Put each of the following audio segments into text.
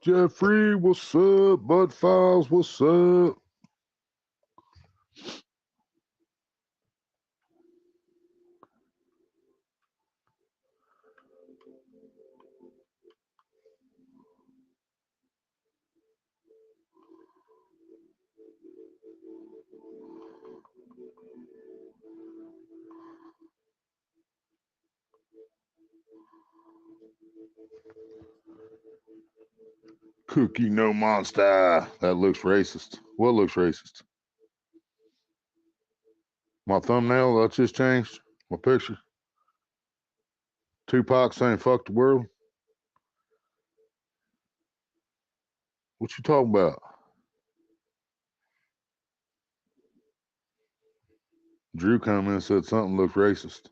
Jeffrey, what's up? Bud Files, what's up? Cookie no monster. That looks racist. What looks racist? My thumbnail that just changed? My picture? Tupac saying fuck the world? What you talking about? Drew come in and said something looked racist.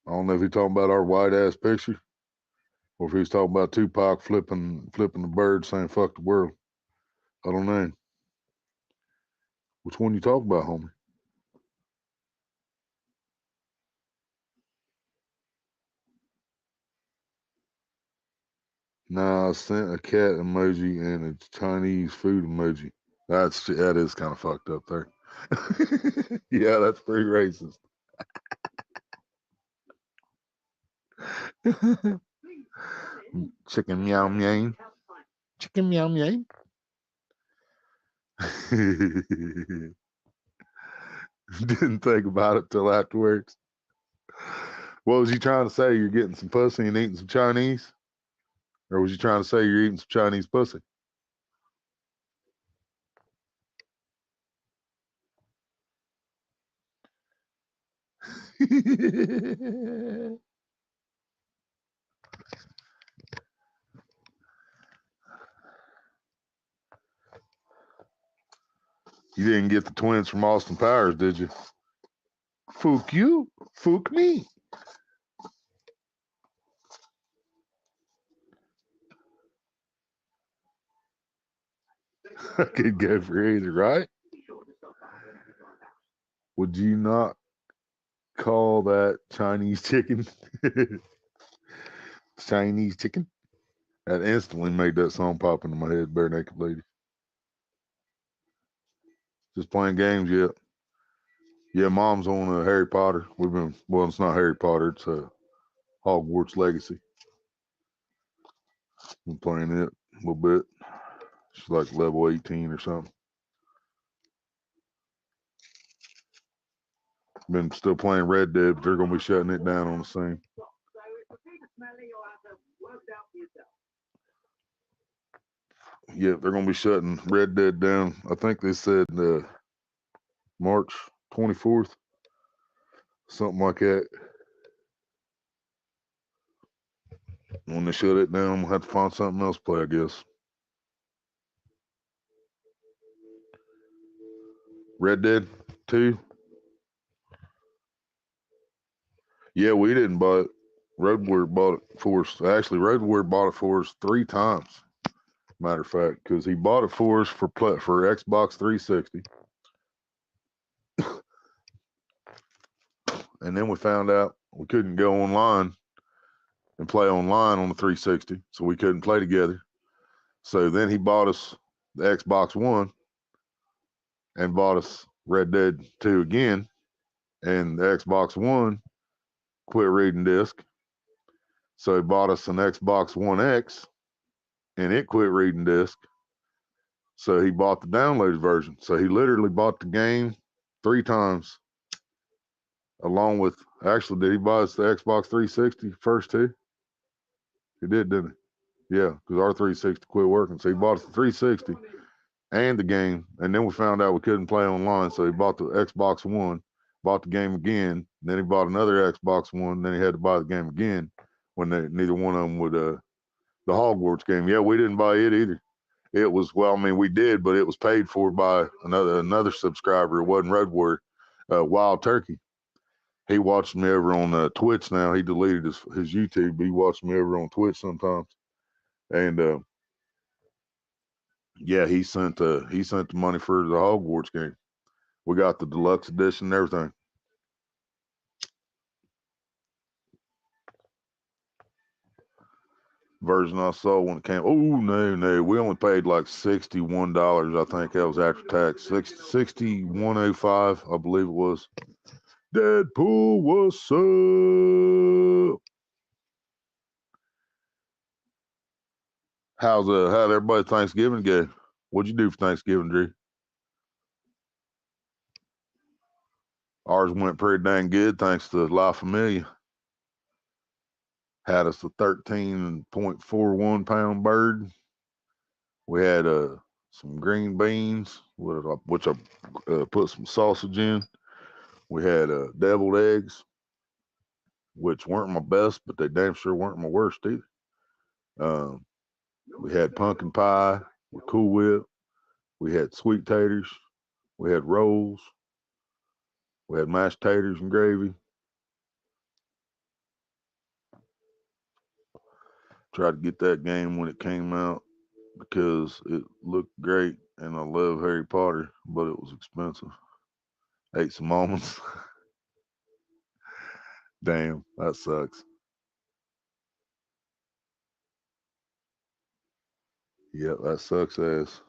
I don't know if he's talking about our white ass picture or if he's talking about Tupac flipping the bird saying fuck the world. I don't know. Which one you talking about, homie? Nah, I sent a cat emoji and a Chinese food emoji. That is kind of fucked up there. Yeah, that's pretty racist. Chicken meow meow. Chicken meow meow. Didn't think about it till afterwards. What was you trying to say? You're getting some pussy and eating some Chinese? Or was you trying to say you're eating some Chinese pussy? You didn't get the twins from Austin Powers, did you? Fook you, fook me. I could go for either, right? Would you not call that Chinese chicken? Chinese chicken? That instantly made that song pop into my head, Bare Naked Lady. Just playing games yet. Yeah, mom's on Harry Potter. Well, it's not Harry Potter, it's Hogwarts Legacy. Been playing it a little bit. She's like level 18 or something. Been still playing Red Dead, but they're going to be shutting it down on the same. Yeah, they're going to be shutting Red Dead down. I think they said March 24th, something like that. When they shut it down, we'll have to find something else to play, I guess. Red Dead 2. Yeah, we didn't buy it. Road Warrior bought it for us. Actually, Road Warrior bought it for us 3 times. Matter of fact, because he bought it for us for Xbox 360. And then we found out we couldn't go online and play online on the 360, so we couldn't play together. So then he bought us the Xbox One and bought us Red Dead 2 again, and the Xbox One quit reading disc. So he bought us an Xbox One X, and it quit reading disc. So he bought the downloaded version. So he literally bought the game 3 times, along with Actually, did he buy us the Xbox 360 first too? He did, didn't he? Yeah, because our 360 quit working. So he bought us the 360 and the game. And then we found out we couldn't play online. So he bought the Xbox One, bought the game again. Then he bought another Xbox One. Then he had to buy the game again when neither one of them would, the Hogwarts game. Yeah, we didn't buy it either. It was, well, I mean, we did, but it was paid for by another subscriber. It wasn't Red Word, Wild Turkey. He watched me over on Twitch now. He deleted his YouTube, but he watched me over on Twitch sometimes. And yeah, he sent the money for the Hogwarts game. We got the deluxe edition and everything. Version I saw when it came. Oh no, we only paid like $61. I think that was after tax. 61.05, I believe it was. Deadpool, what's up? How'd everybody Thanksgiving go? What'd you do for Thanksgiving, Drew? Ours went pretty dang good, thanks to La Familia. Had us a 13.41 pound bird. We had some green beans, which I put some sausage in. We had deviled eggs, which weren't my best, but they damn sure weren't my worst either. Um, we had pumpkin pie with Cool Whip. We had sweet taters. We had rolls. We had mashed taters and gravy. Tried to get that game when it came out because it looked great and I love Harry Potter, but it was expensive. Ate some almonds. Damn, that sucks. Yeah, that sucks ass.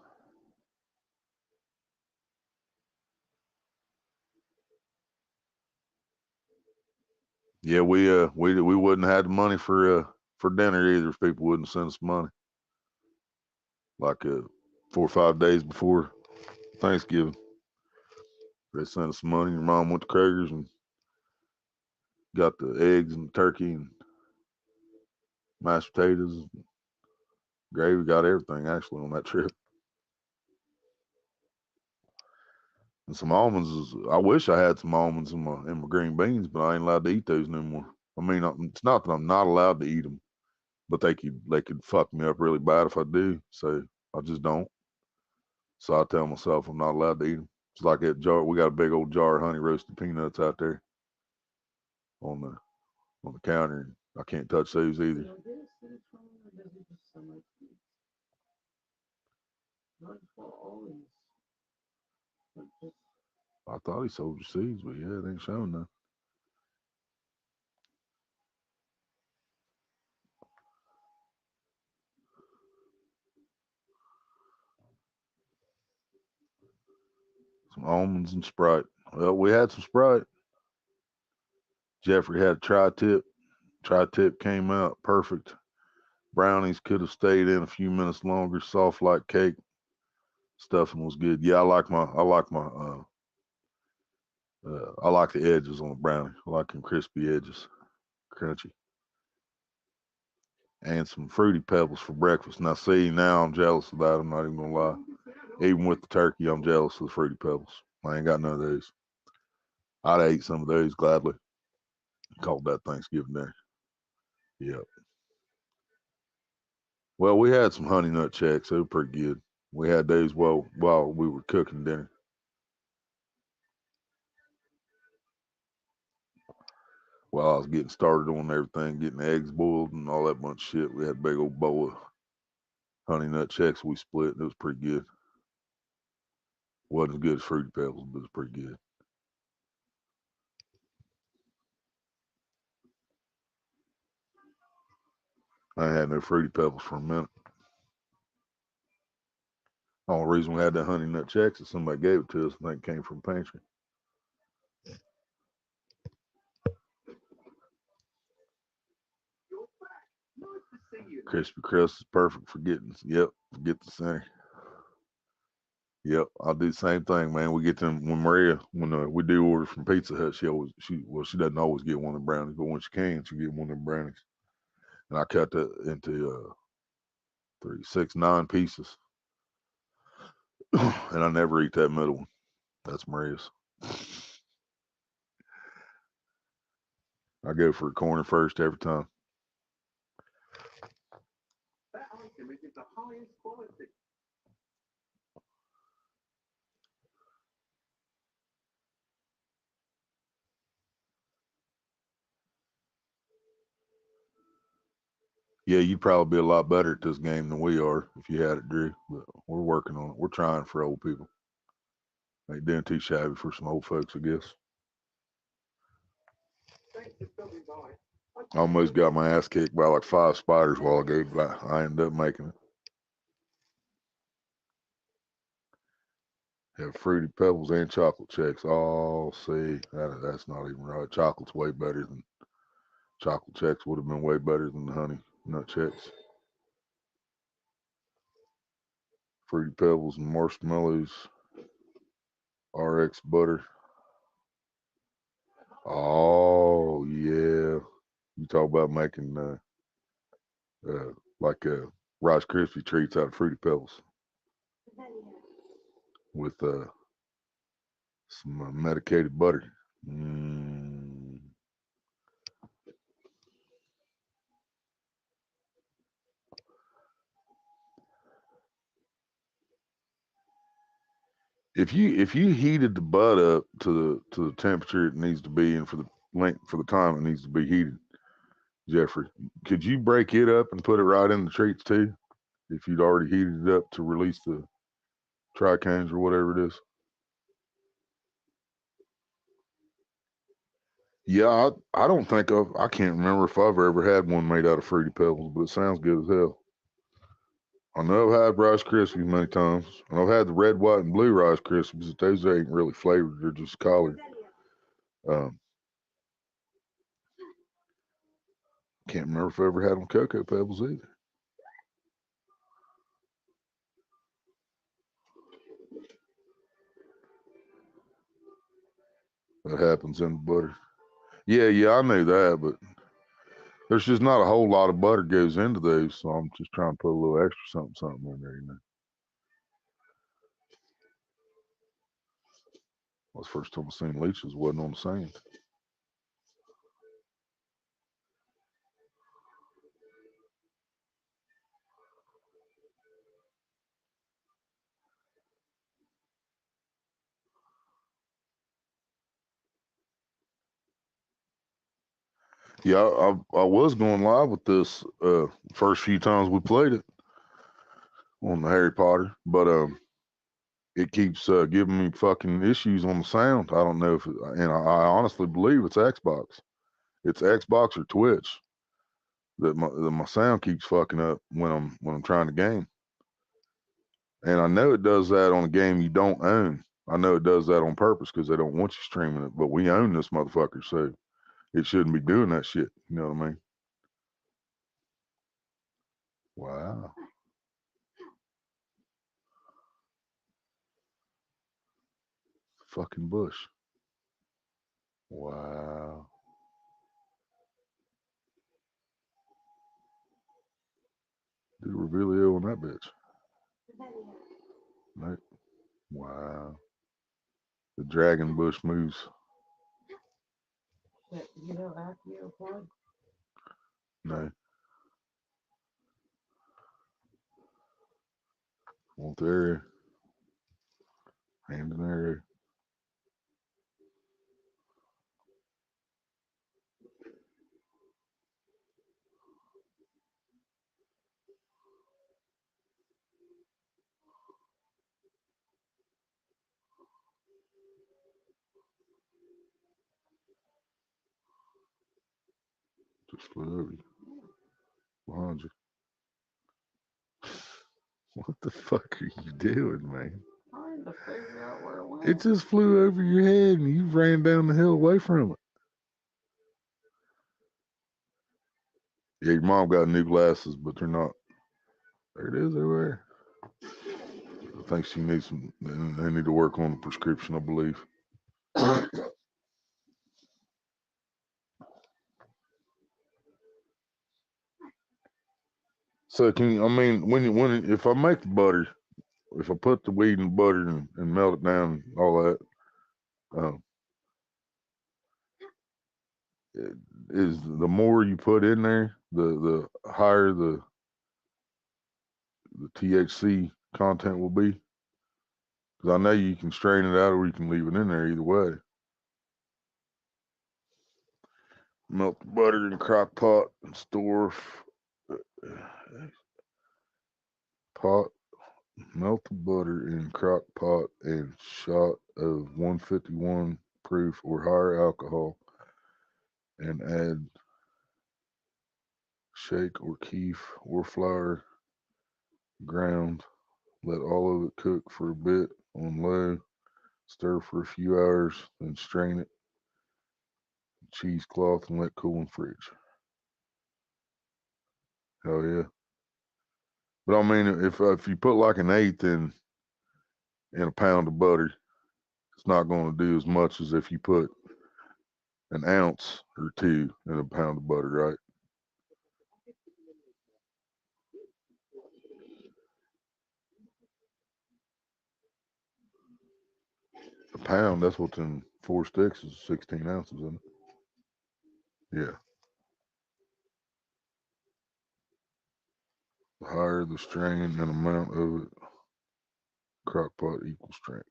Yeah, we wouldn't have had the money for dinner either if people wouldn't send us money. Like 4 or 5 days before Thanksgiving, they sent us some money. Your mom went to Krager's and got the eggs and the turkey and mashed potatoes, gravy. Got everything actually on that trip. And some almonds. I wish I had some almonds in my green beans, but I ain't allowed to eat those no more. I mean, it's not that I'm not allowed to eat them, but they could fuck me up really bad if I do. So I just don't. So I tell myself I'm not allowed to eat them. It's like that jar. We got a big old jar of honey roasted peanuts out there on the on the counter, and I can't touch those either. I thought he sold the seeds, but yeah, it ain't showing nothing. Some almonds and Sprite. Well, we had some Sprite. Jeffrey had a tri-tip. Tri-tip came out perfect. Brownies could have stayed in a few minutes longer, soft like cake. Stuffing was good. Yeah, I like the edges on the brownie. I like them crispy edges, crunchy, and some fruity pebbles for breakfast. Now, see, now I'm jealous of that. I'm not even gonna lie. Even with the turkey, I'm jealous of the fruity pebbles. I ain't got none of those. I'd ate some of those gladly. Called that Thanksgiving dinner. Yep. Well, we had some honey nut checks. They were pretty good. We had those while we were cooking dinner. While I was getting started on everything, getting the eggs boiled and all that bunch of shit, we had a big old bowl of honey nut checks we split. It was pretty good. Wasn't as good as fruity pebbles, but it was pretty good. I ain't had no fruity pebbles for a minute. The only reason we had that honey nut checks is somebody gave it to us. And that came from pantry. Crispy crust is perfect for getting. Yep, get the center. Yep, I'll do the same thing, man. We get them when Maria, when we do order from Pizza Hut, she doesn't always get one of the brownies, but when she can, she get one of the brownies. And I cut that into 3, 6, 9 pieces, and I never eat that middle one. That's Maria's. I go for a corner first every time. Yeah, you'd probably be a lot better at this game than we are if you had it, Drew. But we're working on it. We're trying for old people. Ain't doing too shabby for some old folks, I guess. I almost got my ass kicked by like 5 spiders while ago, but I ended up making it. Have fruity pebbles and chocolate checks. Oh, see, that's not even right. Chocolate's way better than chocolate checks. Would have been way better than the honey nut checks. Fruity pebbles and marshmallows. RX butter. Oh yeah, you talk about making like Rice Krispie treats out of fruity pebbles with some medicated butter. Mm. If you heated the bud up to the temperature it needs to be and for the length for the time it needs to be heated, Jeffrey, could you break it up and put it right in the treats too? If you'd already heated it up to release the tricanes or whatever it is. Yeah, I don't think I can't remember if I've ever had one made out of fruity pebbles, but it sounds good as hell. I know I've had Rice Krispies many times, and I've had the red, white, and blue Rice Krispies. But those ain't really flavored; they're just colored. Um, can't remember if I ever had them cocoa pebbles either. That happens in the butter. Yeah, I knew that, but there's just not a whole lot of butter goes into those, so I'm just trying to put a little extra something in there. That's the first time I seen leeches wasn't on the sand. Yeah, I was going live with this first few times we played it on the Harry Potter, but it keeps giving me fucking issues on the sound. I don't know if, and I honestly believe it's Xbox. It's Xbox or Twitch that my sound keeps fucking up when I'm trying to game. And I know it does that on a game you don't own. I know it does that on purpose because they don't want you streaming it. But we own this motherfucker, so it shouldn't be doing that shit. You know what I mean? Wow. Fucking bush. Wow. Did Revelio on that bitch. Right? Wow. The dragon bush moves. No. Want there. Hand in there. Just flew over you. Behind you. What the fuck are you doing, man? Trying to figure out where it went. It just flew over your head and you ran down the hill away from it. Yeah, your mom got new glasses, but they're not. There it is over there. think she needs some. They need to work on the prescription, I believe. So can you, I mean, if I make the butter, if I put the weed in the butter and melt it down, and all that, is the more you put in there, the higher the THC content will be. Because I know you can strain it out or you can leave it in there either way. Melt the butter in a crock pot and store. Pot. Melt the butter in crock pot and shot of 151 proof or higher alcohol and add shake or keef or flour ground. Let all of it cook for a bit on low. Stir for a few hours, then strain it. Cheesecloth and let cool in fridge. Hell yeah! But I mean, if you put like an eighth in a pound of butter, it's not going to do as much as if you put an ounce or two in a pound of butter, right? A pound, that's what's in 4 sticks, is 16 ounces, isn't it? Yeah. The higher the strain and amount of it, crock pot equal strength.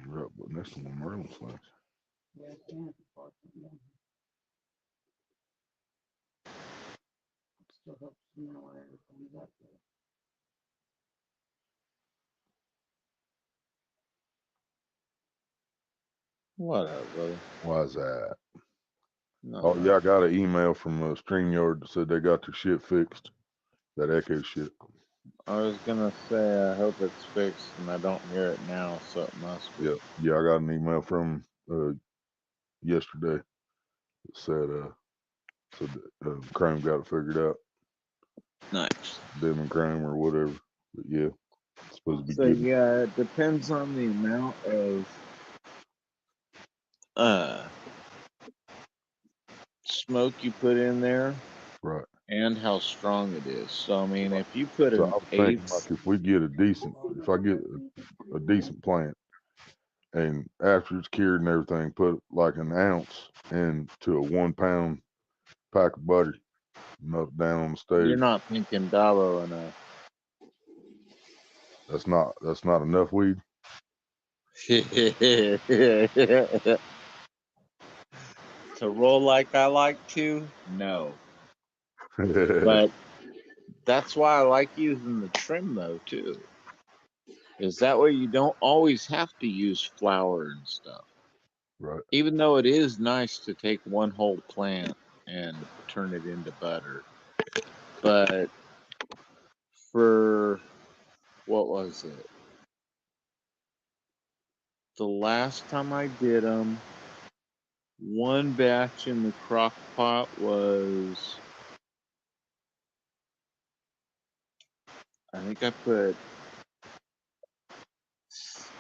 Right, but next to my Merlin slice. Yeah, Kansas Park, yeah. Still helps to know where everything's up there. What up, brother? Why is that? No, Oh yeah, I got an email from StreamYard that said they got their shit fixed. That echo shit. I was gonna say I hope it's fixed and I don't hear it now, so it must be. Yeah, I got an email from yesterday that said Chrome got it figured out. Nice. Them and Chrome or whatever. But yeah, it's supposed to be So good. yeah, it depends on the amount of smoke you put in there Right. and how strong it is. So I mean, if you put So an I was thinking eighth, like if I get a decent plant and after it's cured and everything, put like an ounce into a 1 pound pack of butter, melt it down on the you're stove. not thinking Dabo enough. That's not enough weed. To roll like I like to, no. But that's why I like using the trim though too. Is that way you don't always have to use flour and stuff. Right. Even though it is nice to take one whole plant and turn it into butter. But for what was it? The last time I did them, one batch in the crock pot was, I think I put,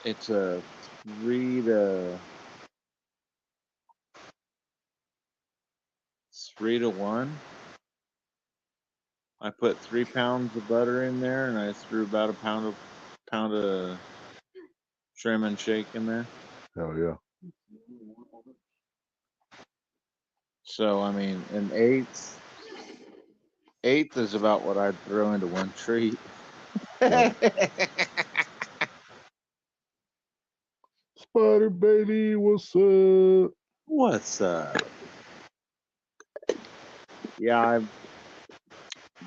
it's a 3 to 1. I put 3 pounds of butter in there, and I threw about a pound of trim and shake in there. Hell yeah. So I mean, an eighth is about what I'd throw into one treat. Right. Spider baby, what's up? What's up? Yeah,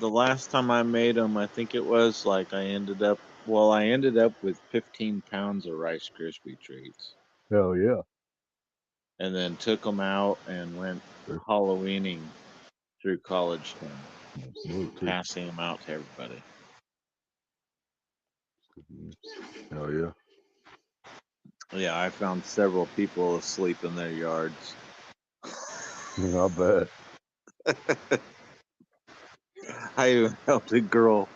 the last time I made them, I think it was like I ended up with 15 pounds of Rice Krispie treats, Hell yeah. and then took them out and went Halloweening through College Town, Absolutely. passing them out to everybody. Hell yeah. Yeah, I found several people asleep in their yards. Yeah, I bet. I even helped a girl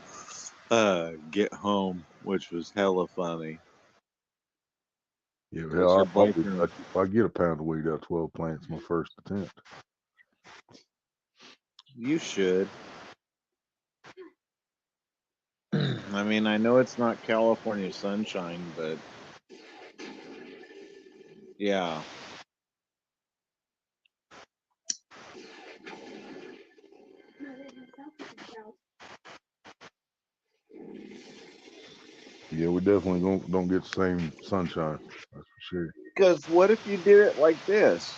get home, which was hella funny. Yeah, Because hell, her I probably, boyfriend, if I get a pound of weed out of 12 plants, my first attempt. you should. I mean, I know it's not California sunshine, but yeah. Yeah, we definitely don't get the same sunshine. That's for sure. Because what if you did it like this?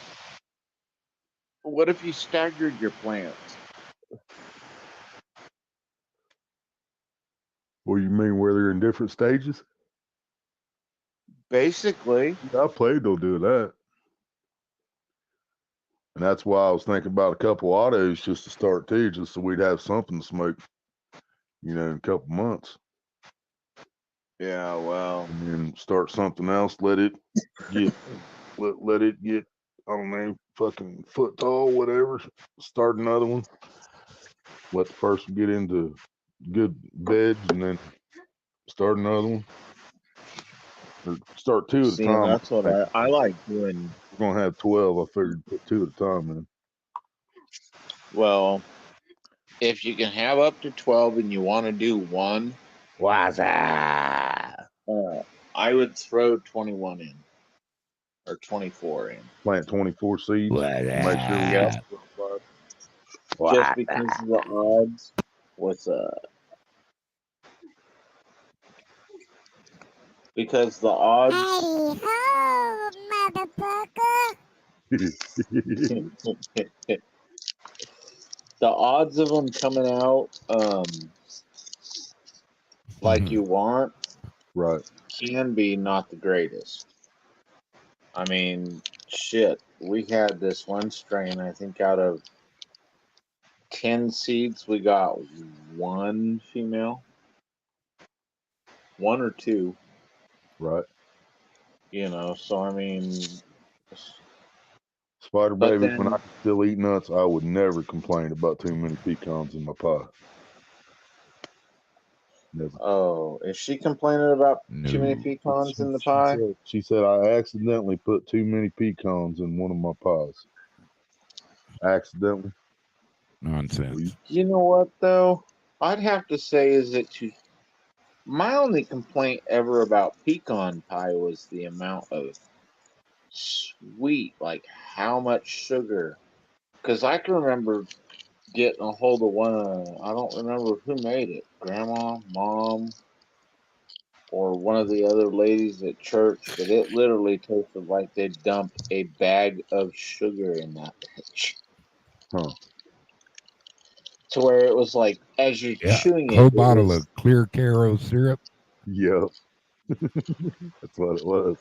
What if you staggered your plants? What do you mean, where they're in different stages? Basically, I played on doing that. And that's why I was thinking about a couple autos just to start too, just so we'd have something to smoke, in a couple months. yeah, well, And then start something else, let it get, I don't know, fucking foot tall, whatever. Start another one. Let the first one get into good beds and then start another one. Or start two at a see, time. that's what I like doing. We're gonna have 12. I figured put two at a time, man. Well, if you can have up to 12 and you want to do one, I would throw 21 in or 24 in. Plant 24 seeds. Make sure we Yep. have Just because of the odds with because the odds Howdy ho, motherfucker. the odds of them coming out like you want Right. can be not the greatest. I mean, shit, we had this one strain, I think out of 10 seeds we got one female, one or two, Right. so I mean, Spider but baby, when I then could still eat nuts, I would never complain about too many pecans in my pie. Never. oh, is she complaining about too many pecans in the pie? She said I accidentally put too many pecans in one of my pies. Accidentally. Nonsense. You know what though? I'd have to say is that my only complaint ever about pecan pie was the amount of sweet, like how much sugar. Because I can remember getting a hold of one. I don't remember who made it, Grandma, Mom, or one of the other ladies at church, but it literally tasted like they dumped a bag of sugar in that bitch. Huh. To where it was like, as you're Yeah, chewing whole it bottle was, of clear Caro syrup. Yep. That's what it was.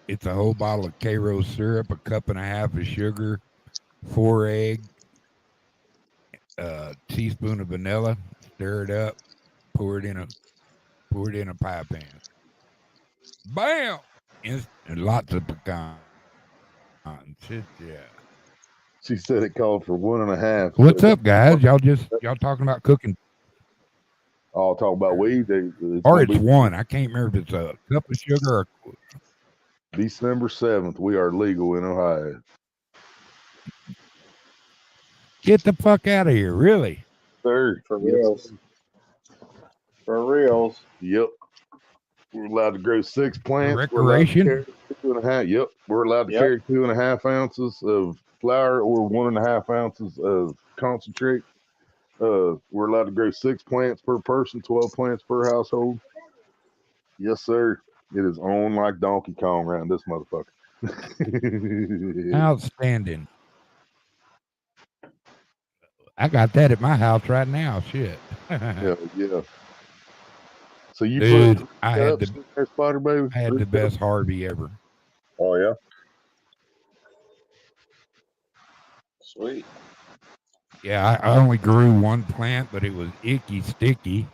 It's a whole bottle of Caro syrup, a cup and a half of sugar, 4 egg, a teaspoon of vanilla. Stir it up. Pour it in a pie pan. Bam! And lots of pecans. Shit, yeah. She said it called for 1.5. What's up, guys? Y'all talking about cooking? I'll talk about weed. Or it's one. I can't remember if it's a cup of sugar or December 7th. We are legal in Ohio. get the fuck out of here, really? Sir. for Yes. reals. For reals. Yep. We're allowed to grow 6 For plants. We're allowed to recreation? carry 2.5. Yep, we're allowed to Yep. carry 2.5 ounces of flour or 1.5 ounces of concentrate. We're allowed to grow 6 plants per person, 12 plants per household. Yes, sir. It is on like Donkey Kong around this motherfucker. Outstanding. I got that at my house right now. Shit. Yeah, yeah. So you Dude, put I had cups the in there, Spider Baby? I had 3 the cups? best Harvey ever. Oh yeah. Sweet. Yeah, I only grew one plant, but it was icky sticky.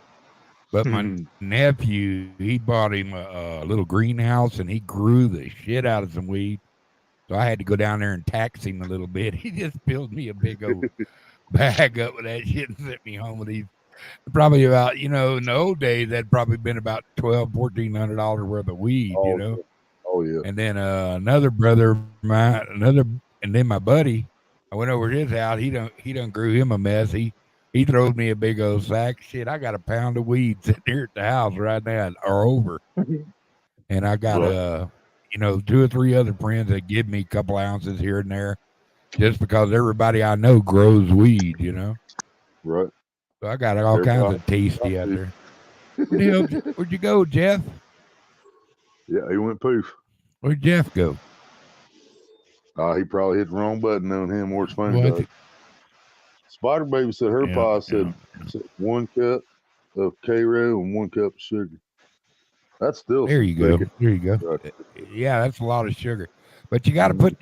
But my nephew, he bought him a little greenhouse and he grew the shit out of some weed. So I had to go down there and tax him a little bit. He just filled me a big old bag up with that shit and sent me home with these. Probably about, in the old days, that'd probably been about $1,200-$1,400 worth of weed, Oh, yeah. Oh yeah. And then another brother of mine, and then my buddy, I went over to his house. He done grew him a mess. He throws me a big old sack. Shit, I got a pound of weed sitting here at the house right now, or over. And I got Right. 2 or 3 other friends that give me a couple ounces here and there, just because everybody I know grows weed, Right. So I got all kinds Everybody- of tasty out there. Where'd you go, Jeff? Yeah, he went poof. Where'd Jeff go? He probably hit the wrong button on him or his phone What? died. Spider Baby said her Yeah, pa said 1 cup of K-Row and 1 cup of sugar. That's still There some you go. thick- There you go. Right. Yeah, that's a lot of sugar. But you got to put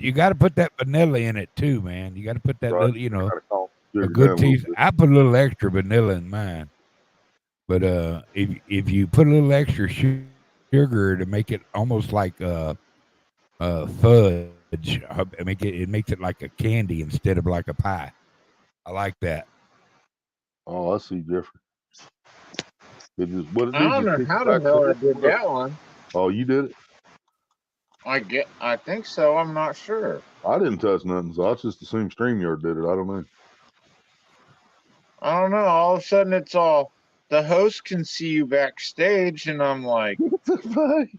that vanilla in it too, man. You got to put that Right. little, Gotta calm a sugar good down a little teaspoon. bit. I put a little extra vanilla in mine. But if you put a little extra sugar to make it almost like fudge, it makes it like a candy instead of like a pie. I like that. Oh, I see, Jeffrey. It just what it I did. don't You know kick how it the back hell I to did it? that one. Oh, you did it. I think so. I'm not sure. I didn't touch nothing, so I just assumed StreamYard did it. I don't know. I don't know. All of a sudden, it's all the host can see you backstage, and I'm like, What the fuck? well,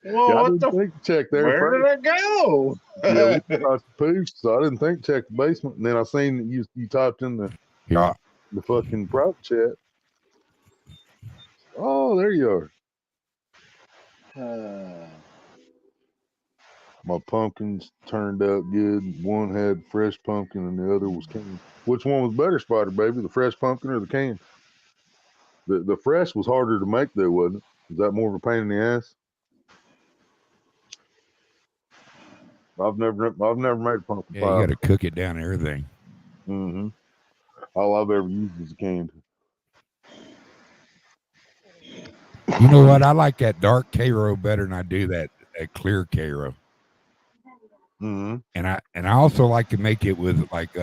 Yeah, I what didn't the? think to check there Where first. did I go? Yeah, we touched the pooch, so I didn't think to check the basement. And then I seen that you typed in Yeah. the fucking private chat. Oh, there you are. My pumpkins turned out good. One had fresh pumpkin and the other was canned. Which one was better, Spider Baby? The fresh pumpkin or the can? The fresh was harder to make though, wasn't it? Was that more of a pain in the ass? I've never made a pumpkin Yeah, pie. you got to cook it down and everything. Mm-hmm. All I've ever used is a canned. You know what? I like that dark K-Row better than I do that clear K-Row. Mm-hmm. And I also like to make it with like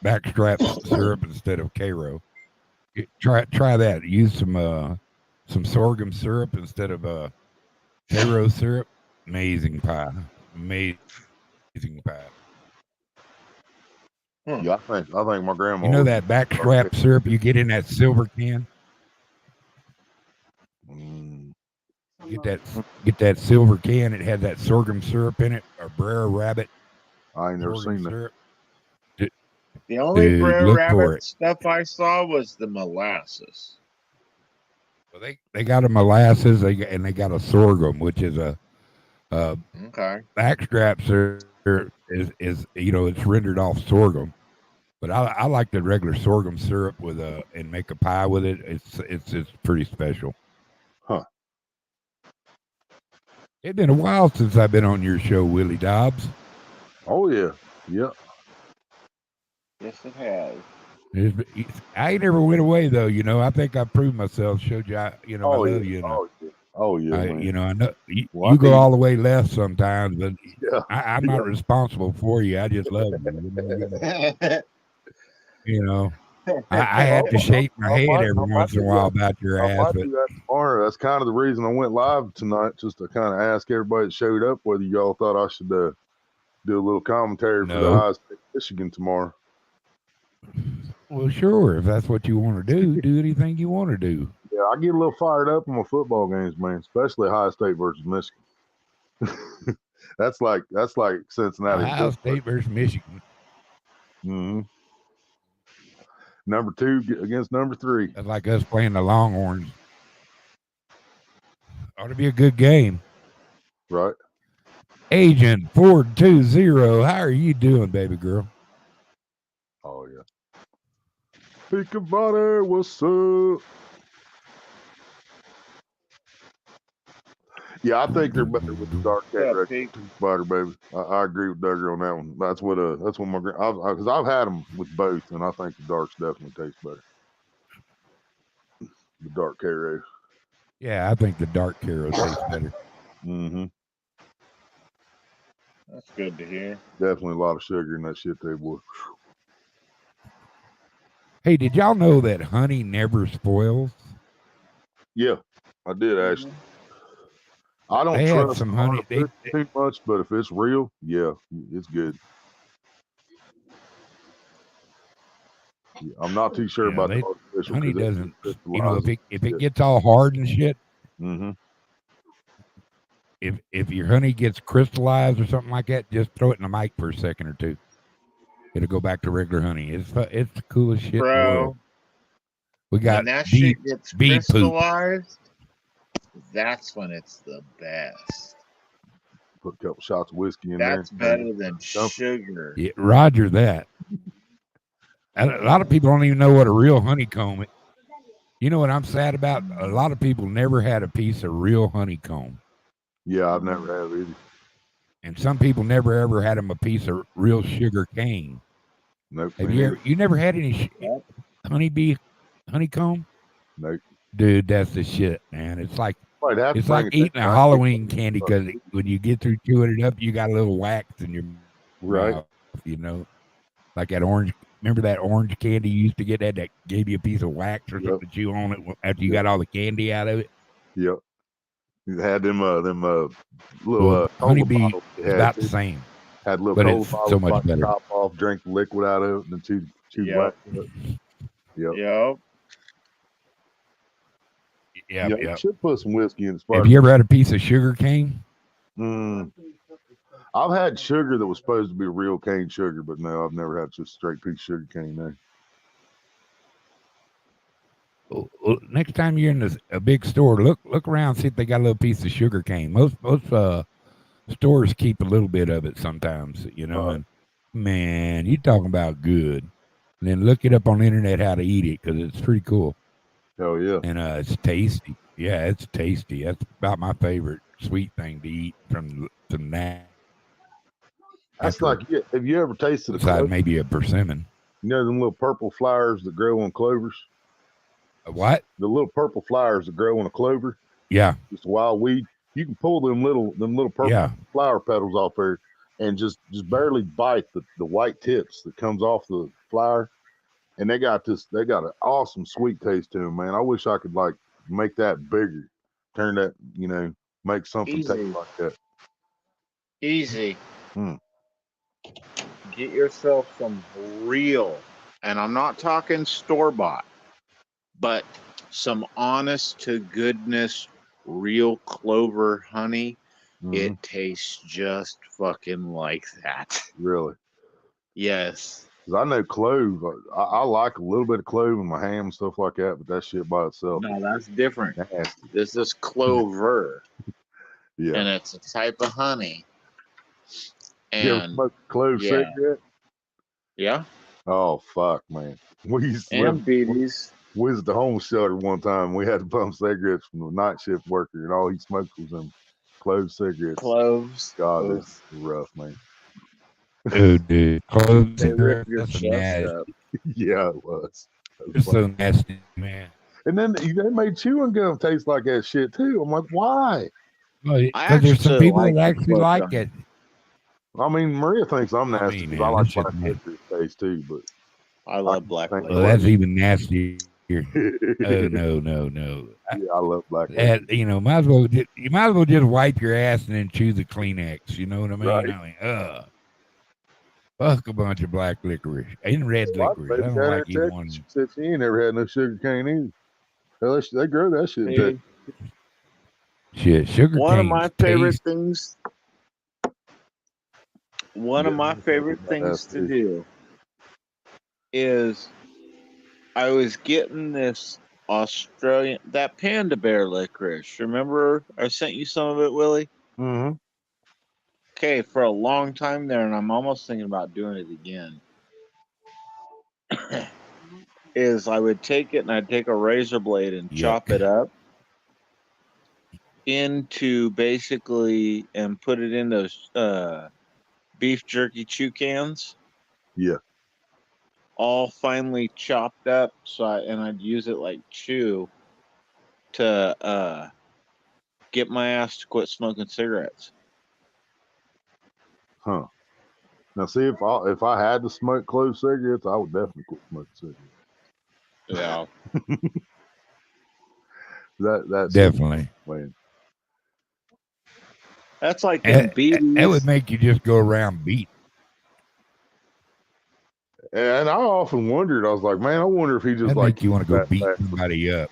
backstrap syrup instead of K-Row. Try that. Use some sorghum syrup instead of K-Row syrup. Amazing pie. Amazing pie. Yeah, I think my grandma. You know that backstrap syrup you get in that silver can? Get that silver can. It had that sorghum syrup in it, or Brer Rabbit. I ain't never seen that. Syrup. The only Dude, Brer look for Rabbit it. stuff I saw was the molasses. Well, they got a molasses, and they got a sorghum, which is a Okay. backstrap syrup is it's rendered off sorghum. But I like the regular sorghum syrup with and make a pie with it. It's pretty special. Huh. It's been a while since I've been on your show, Willie Dobbs. Oh yeah, yeah. Yes, it has. I ain't never went away though. I think I proved myself. Showed you, I Oh love yeah. you. Oh yeah. I Man. know you, Well, you I go think- all the way left sometimes, but Yeah. I'm not responsible for you. I just love you. I have to shake my head every once in a while about your I ass. might But do that tomorrow. That's kind of the reason I went live tonight, just to kind of ask everybody that showed up whether y'all thought I should do a little commentary for the No. High State Michigan tomorrow. well, sure, if that's what you want to do anything you want to do. Yeah, I get a little fired up on my football games, man, especially High State versus Michigan. That's like Cincinnati. Ohio State versus Michigan. Mm-hmm. Number 2 against number 3. That's like us playing the Longhorns. Ought to be a good game. Right. Agent 420, how are you doing, baby girl? Oh yeah. Peekabody, what's up? Yeah, I think they're better with the dark cat Yeah, red Pete. spider, baby. I agree with Duggar on that one. That's what my because I've had them with both, and I think the darks definitely taste better. The dark carrot. Yeah, I think the dark Caro tastes better. Mm-hmm. That's good to hear. Definitely a lot of sugar in that shit, there, boy. Hey, did y'all know that honey never spoils? Yeah, I did actually. I don't They had trust some honey. They, too much, but if it's real, yeah, it's good. Yeah, I'm not too sure Yeah, about they- the artificial. honey 'cause it doesn't, if crystallizes. it gets all hard and shit, Mm-hmm. if your honey gets crystallized or something like that, just throw it in the mic for a second or two. It'll go back to regular honey. It's the coolest shit in the Bro, world. We got when that bee, shit gets bee poop. crystallized, that's when it's the best. Put a couple shots of whiskey in That's there. better than sugar. Yeah, Roger that. A lot of people don't even know what a real honeycomb is. You know what I'm sad about? A lot of people never had a piece of real honeycomb. Yeah, I've never had either. And some people never ever had them a piece of real sugar cane. Nope. Have me you neither. ever, you never had any honeybee honeycomb? Nope. Dude, that's the shit, man. It's like Might have to it's bring like it eating a next time. Halloween candy because when you get through chewing it up, you got a little wax in your Right. mouth, you know, like that orange. Remember that orange candy you used to get that gave you a piece of wax or Yep. something to chew on it after you Yep. got all the candy out of it? Yep. You had them little Well, cola honeybee bottles. is about the same. Had little but cola it's so bottles, much bite the better. top off, drink the liquid out of it, and then chew Yep. wax. Yep. Yep. Yeah, Yeah, yeah. you should put some whiskey in the Have sparkling. you ever had a piece of sugar cane? I've had sugar that was supposed to be real cane sugar, but no, I've never had just straight piece of sugar cane. No. Well, next time you're in a big store, look around, see if they got a little piece of sugar cane. Most stores keep a little bit of it sometimes, you know. Right. And man, you talking about good. And then look it up on the internet how to eat it because it's pretty cool Hell yeah. and it's tasty. Yeah, it's tasty. That's about my favorite sweet thing to eat from that. That's like, have you ever tasted a Besides clover? maybe a persimmon. You know them little purple flowers that grow on clovers? A what? The little purple flowers that grow on a clover, Yeah, just a wild weed. You can pull them little purple yeah. flower petals off there and just barely bite the white tips that comes off the flower. And they got an awesome sweet taste to them, man. I wish I could like make that bigger, turn that, make something Easy. taste like that. Easy. Hmm. Get yourself some real, and I'm not talking store-bought, but some honest to goodness real clover honey. Mhm. It tastes just fucking like that. Really. Yes. 'Cause I know clove. I like a little bit of clove in my ham and stuff like that, but that shit by itself, No, that's different. nasty. This is clover, Yeah. and it's a type of honey. You ever And smoked clove yeah. cigarette? yeah, Oh fuck, man. We used to and beaties. we was at the home shelter one time. We had to bum cigarettes from the night shift worker, and all he smoked was them clove cigarettes. Cloves. God, Ugh. that's rough, man. Dude, clove They rip cigarettes, your that's chest nasty. up. Yeah, it was. It was It's so fun. nasty, man. And then they made chewing gum taste like that shit too. I'm like, why? Because there's some actually people like that the actually clove like gum. it. I mean, Maria thinks I'm I nasty mean, because man, I like that shit's black nasty. licorice taste too, but I love black think- Well, licorice. that's even nastier. Oh no. yeah, I love black licorice. That, might as well just wipe your ass and then chew the Kleenex. You know what I mean? Right. I mean, fuck a bunch of black licorice and red My licorice. I baby don't down like there either in one. Texas, she said she ain't never had no sugar cane either. Hell, they grow that shit in See, Texas. Shit, sugar one of cane my favorite tastes things One of Yeah, my favorite things to too. do is I was getting this Australian, that panda bear licorice. Remember I sent you some of it, Willie? Mm-hmm. Okay, for a long time there, and I'm almost thinking about doing it again. Is I would take it and I'd take a razor blade and chop Yuck. it up into basically and put it in those beef jerky chew cans, Yeah. all finely chopped up. So I'd use it like chew to get my ass to quit smoking cigarettes. Huh. Now, see, if I had to smoke clove cigarettes, I would definitely quit smoking cigarettes. Yeah. That's Definitely. man. That's like them That would BDs. make you just go around beat. And I often wondered. I was like, man, I wonder if he just That'd like make you want to go that beat fast. somebody up.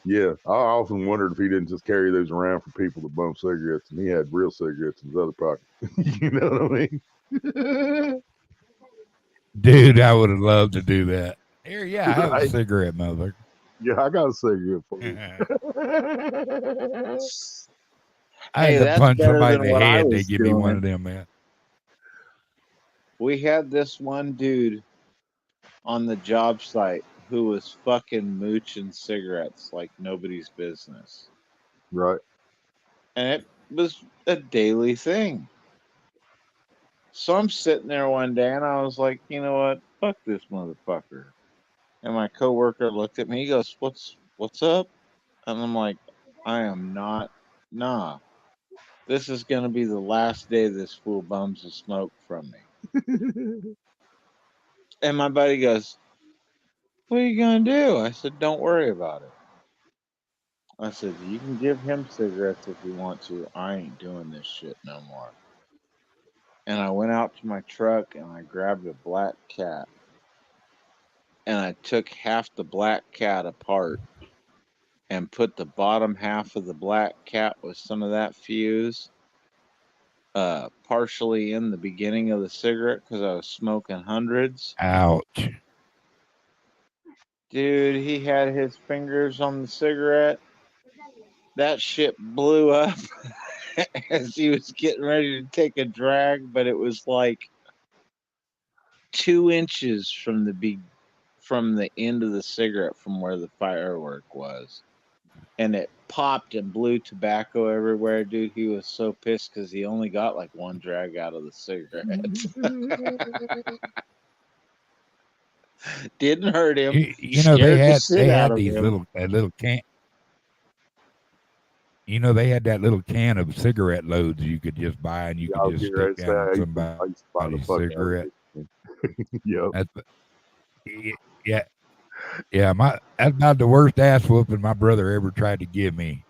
Yeah, I often wondered if he didn't just carry those around for people to bum cigarettes, and he had real cigarettes in his other pocket. You know what I mean? Dude, I would have loved to do that. Here, yeah, I have a Right. cigarette, mother. Yeah, I got a cigarette for you. I Hey, had to that's punch better somebody in than the what I head. They was give me one of doing. them, man. We had this one dude on the job site who was fucking mooching cigarettes like nobody's business. Right. And it was a daily thing. So I'm sitting there one day and I was like, you know what? Fuck this motherfucker. And my coworker looked at me, he goes, What's up? And I'm like, I am not nah. This is gonna be the last day this fool bums a smoke from me. And my buddy goes, what are you gonna do? I said, don't worry about it. I said, you can give him cigarettes if you want to. I ain't doing this shit no more. And I went out to my truck and I grabbed a black cat. And I took half the black cat apart and put the bottom half of the black cat with some of that fuse partially in the beginning of the cigarette because I was smoking hundreds. Ouch. Dude, he had his fingers on the cigarette. That shit blew up as he was getting ready to take a drag, but it was like 2 inches from the end of the cigarette from where the firework was. And it popped and blew tobacco everywhere, dude. He was so pissed because he only got like one drag out of the cigarette. Didn't hurt him. You know, Scared the they shit out had of these him. little can. You know, they had that little can of cigarette loads you could just buy and you I could was just getting ready stick to say, down I used to buy the somebody's fuck out of cigarette. it. Yep. Yeah. Yeah, that's about the worst ass whooping my brother ever tried to give me.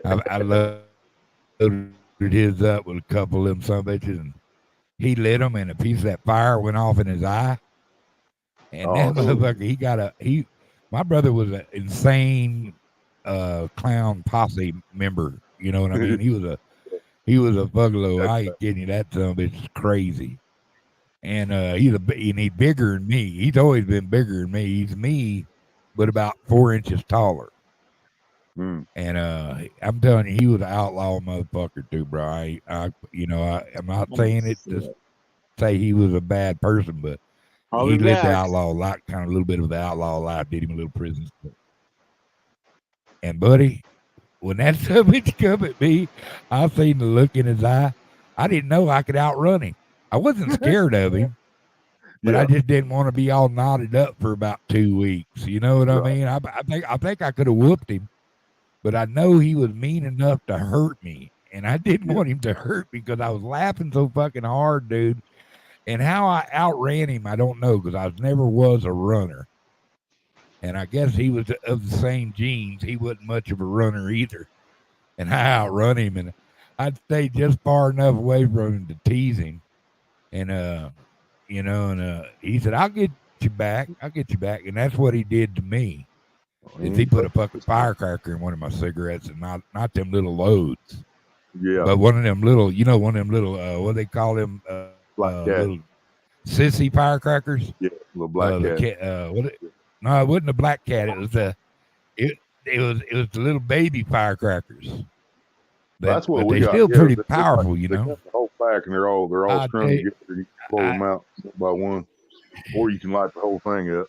I loaded his up with a couple of them sumbitches, and he lit them, and a piece of that fire went off in his eye. And that motherfucker, my brother was an insane clown posse member. You know what I mean? He was a bugalo. I ain't kidding you. That sumbitch is crazy. And he's bigger than me. He's always been bigger than me. He's me, but about 4 inches taller. Mm. And I'm telling you, he was an outlaw motherfucker too, bro. I'm not saying it to say he was a bad person, but he lived the outlaw life, kind of a little bit of the outlaw life. Did him a little prison stuff. And buddy, when that bitch come at me, I seen the look in his eye. I didn't know I could outrun him. I wasn't scared of him. But I just didn't want to be all knotted up for about 2 weeks. You know what I mean? I think I could have whooped him, but I know he was mean enough to hurt me, and I didn't want him to hurt me because I was laughing so fucking hard, dude. And how I outran him, I don't know because I never was a runner. And I guess he was of the same genes. He wasn't much of a runner either. And I outrun him, and I'd stay just far enough away from him to tease him. And he said, I'll get you back. And that's what he did to me. Is he put a fucking firecracker in one of my cigarettes, and not them little loads. Yeah. But one of them little, what they call them, Black cat. little sissy firecrackers. Yeah, little black the cat. No, it wasn't a black cat. It was it was the little baby firecrackers. That's what but we they're got. still Yeah, pretty they're powerful, like, you they know. got the whole pack, and they're all I strung tell you- together. You can pull them out one by one, or you can light the whole thing up.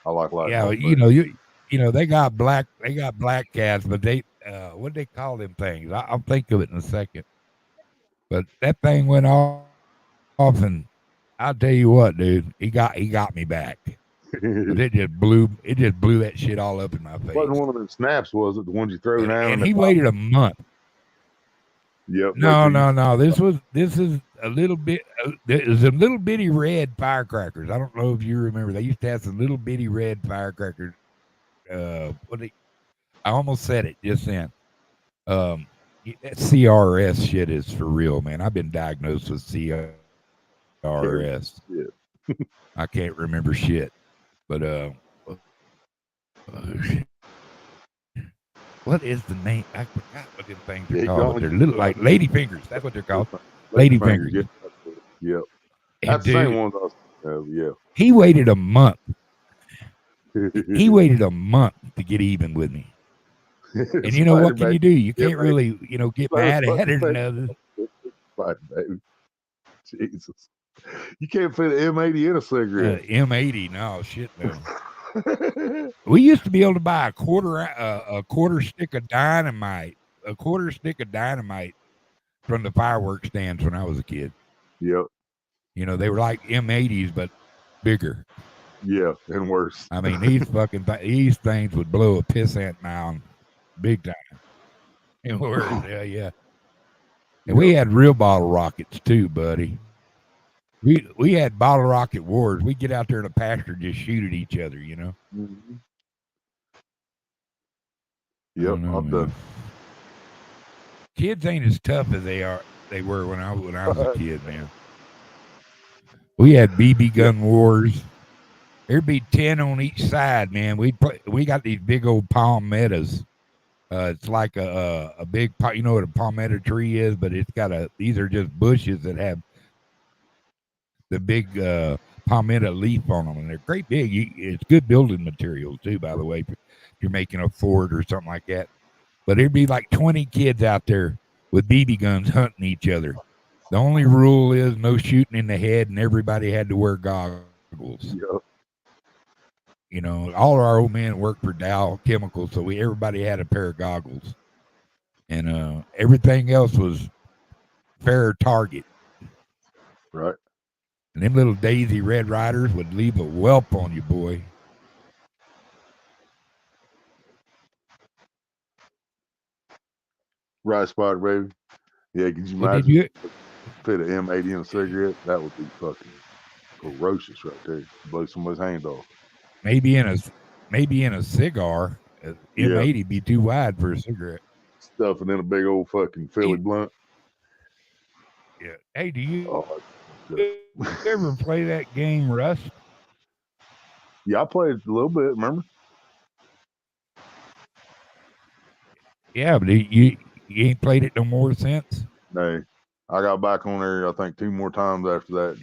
I like lighting. the Yeah, whole you thing. know, they got black cats, but they what do they call them things? I'll think of it in a second. But that thing went off, and I'll tell you what, dude, he got me back. But it just blew that shit all up in my face. Wasn't one of them snaps, was it? The ones you throw down. And they he pop? waited a month. Yep. No. This is a little bit. There's a little bitty red firecrackers. I don't know if you remember. They used to have some little bitty red firecrackers. I almost said it just then. That CRS shit is for real, man. I've been diagnosed with CRS. Yeah. I can't remember shit, but what is the name? I forgot what them things are called. They're little like lady fingers. That's what they're called. Lady fingers. Yep. And That's the dude, same ones I was yeah. he waited a month. He waited a month to get even with me. And you know what can you do? You can't really, get mad at it or nothing. Spider baby. Jesus. You can't fit an M80 in a cigarette. M80, no shit, no. We used to be able to buy a quarter stick of dynamite, from the fireworks stands when I was a kid. Yep. They were like M80s, but bigger. Yeah, and worse. I mean, these things would blow a pissant mound big time. And worse, yeah. And we had real bottle rockets too, buddy. We had bottle rocket wars. We get out there in the pasture and just shoot at each other, Mm-hmm. Yep, I'm done. Kids ain't as tough as they were when I was a kid, man. We had BB gun wars. There'd be 10 on each side, man. We got these big old palmettos. It's like a big, you know what a palmetto tree is, but these are just bushes that have the big palmetto leaf on them, and they're great big. It's good building material too, by the way, if you're making a fort or something like that. But there'd be like 20 kids out there with BB guns hunting each other. The only rule is no shooting in the head, and everybody had to wear goggles. Yep. All our old men worked for Dow Chemicals, so everybody had a pair of goggles, and everything else was fair target. Right. And them little Daisy Red Riders would leave a whelp on you, boy. Right spot, baby. Yeah, could you Well, imagine fit an M80 in a cigarette? That would be fucking ferocious right there. Blow somebody's hand off. Maybe in a cigar, M80 be too wide for a cigarette. Stuffing in a big old fucking Philly blunt. Yeah. Hey, do you Oh, ever play that game Rust? yeah, I played a little bit, remember? Yeah, but you ain't played it no more since? No. I got back on there, I think, 2 more times after that.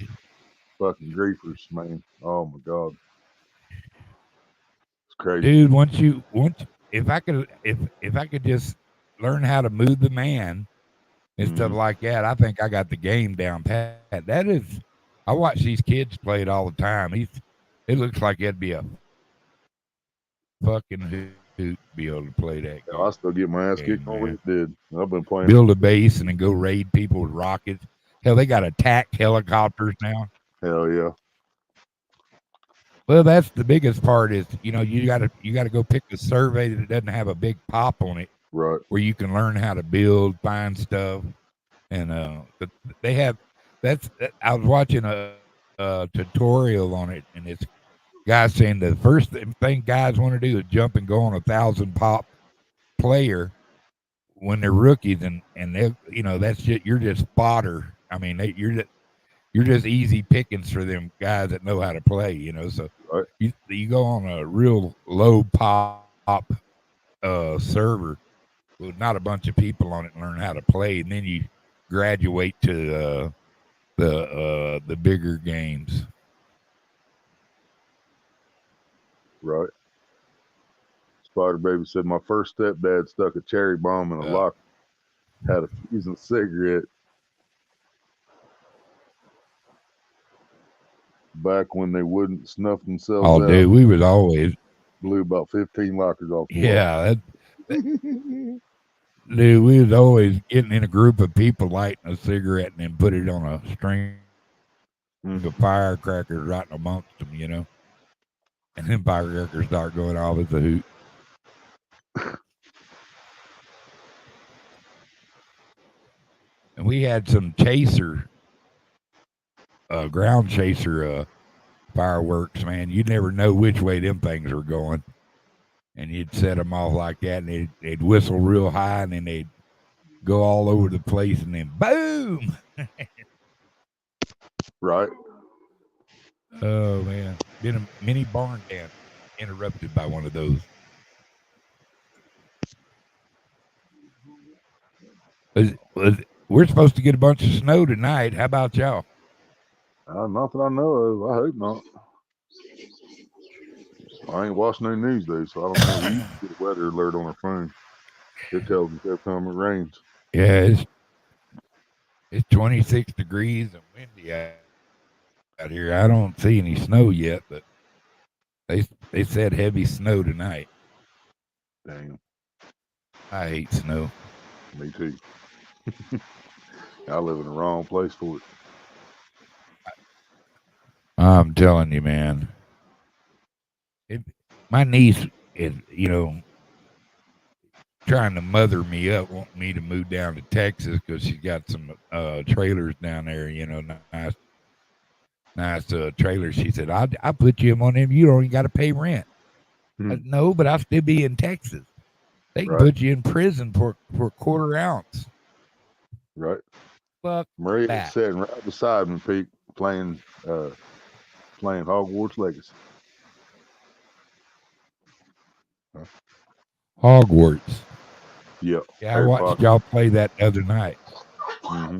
Fucking griefers, man. Oh my God. It's crazy. Dude, if I could just learn how to move the man and stuff like that, I think I got the game down pat. I watch these kids play it all the time. It looks like it'd be a fucking hoot to be able to play that game. I still get my ass kicked on what it did. I've been playing. Build a base and then go raid people with rockets. Hell, they got attack helicopters now. Hell yeah. Well, that's the biggest part is, you gotta go pick a survey that doesn't have a big pop on it. Right. Where you can learn how to build, find stuff. And they have I was watching a tutorial on it, and it's guys saying the first thing guys want to do is jump and go on 1,000 pop player when they're rookies, and they, that's just, you're just fodder. I mean, you're just easy pickings for them guys that know how to play, So right. you go on a real low pop server with not a bunch of people on it and learn how to play, and then you graduate to the bigger games. Right. Spider Baby said my first stepdad stuck a cherry bomb in a Yeah. locker, had a fuse and cigarette. Back when they wouldn't snuff themselves Oh, out, dude, we was always blew about 15 lockers off the wall. yeah. Dude, we was always getting in a group of people lighting a cigarette and then put it on a string of firecrackers right amongst them, you know. And then firecrackers start going off as a hoot. And we had some chaser, ground chaser fireworks, man. You'd never know which way them things were going. And you'd set them off like that, and they'd whistle real high, and then they'd go all over the place, and then boom! Right. Oh, man. Been a mini barn dance interrupted by one of those. We're supposed to get a bunch of snow tonight. How about y'all? Not that I know of. I hope not. I ain't watching no news though, so I don't know. We used to get a weather alert on our phone. It tells us every time it rains. Yeah, it's 26 degrees and windy out here. I don't see any snow yet, but they said heavy snow tonight. Damn. I hate snow. Me too. I live in the wrong place for it. I'm telling you, man. My niece is, trying to mother me up, wanting me to move down to Texas because she's got some trailers down there, nice trailers. She said, I put you on them. You don't even got to pay rent. I said, no, but I'll still be in Texas. They can Right. put you in prison for a quarter ounce. Right. Fuck Maria's that. sitting right beside me, Pete, playing Hogwarts Legacy. Hogwarts. Yep. Yeah, I watched y'all play that the other night. Mm-hmm.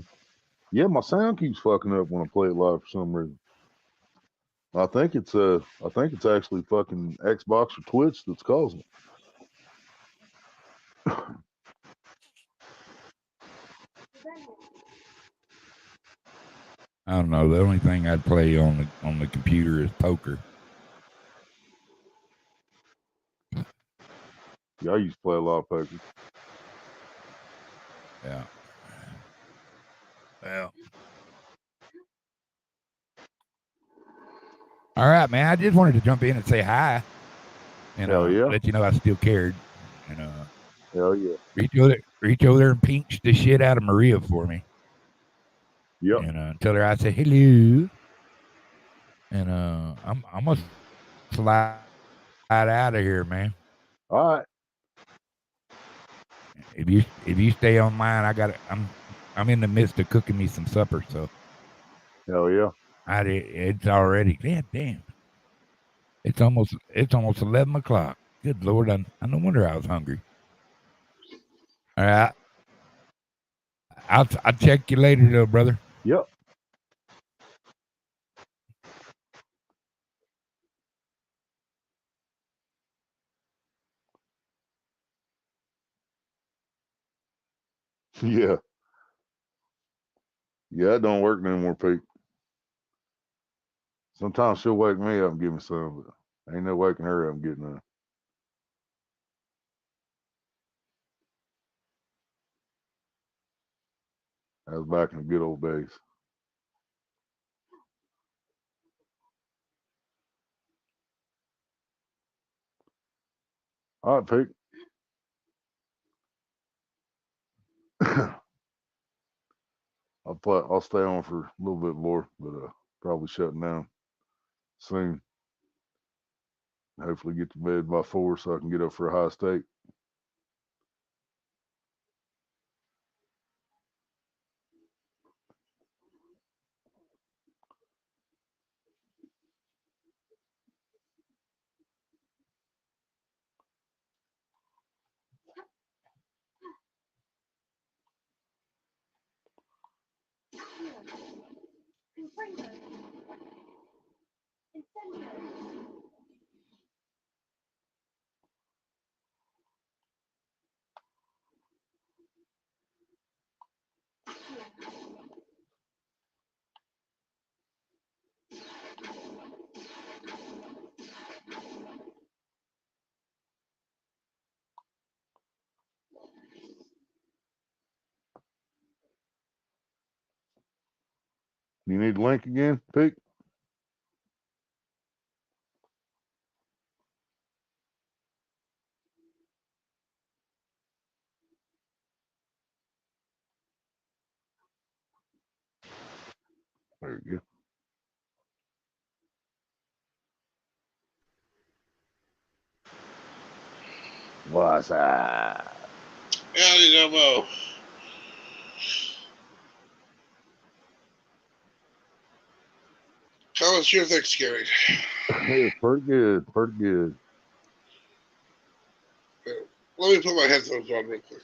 Yeah, my sound keeps fucking up when I play it live for some reason. I think it's actually fucking Xbox or Twitch that's causing it. I don't know. The only thing I'd play on the computer is poker. Yeah, I used to play a lot of poker. Yeah. Well. All right, man. I just wanted to jump in and say hi, and Hell yeah. let you know I still cared. And Hell yeah. reach over there and pinch the shit out of Maria for me. Yep. And tell her I say hello. And I'm gonna slide out of here, man. All right. If you stay online, I'm in the midst of cooking me some supper, so Hell yeah. it's already damn. It's almost 11 o'clock. Good Lord, I no wonder I was hungry. All right, I'll check you later, though, brother. Yep. Yeah. Yeah, it don't work no more, Pete. Sometimes she'll wake me up and give me some, but ain't no waking her up and getting none. That was back in the good old days. All right, Pete. I'll stay on for a little bit more, but probably shutting down soon. Hopefully get to bed by 4 so I can get up for a high stake. You need the link again, Pete? There you go. What's that? Howdy, Dumbo. How was your Thanksgiving? It's pretty good. Pretty good. Let me put my headphones on real quick.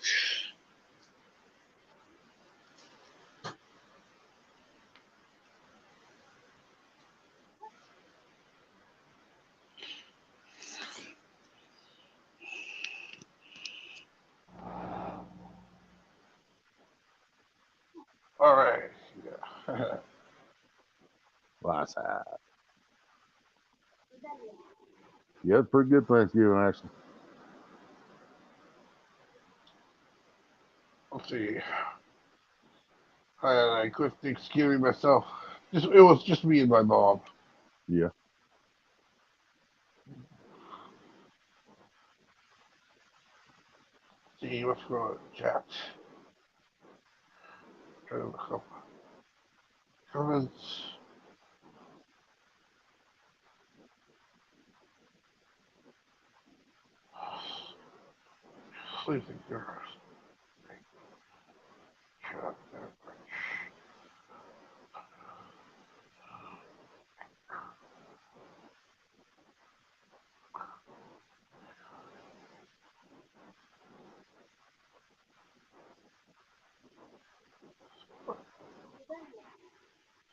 All right. Yeah. What's that? Yeah, it's pretty good Thanksgiving, actually. Let's see. I had a good Thanksgiving myself. It was just me and my mom. Yeah. Let's see what's going on in the chat. Comments. Sleeping girls.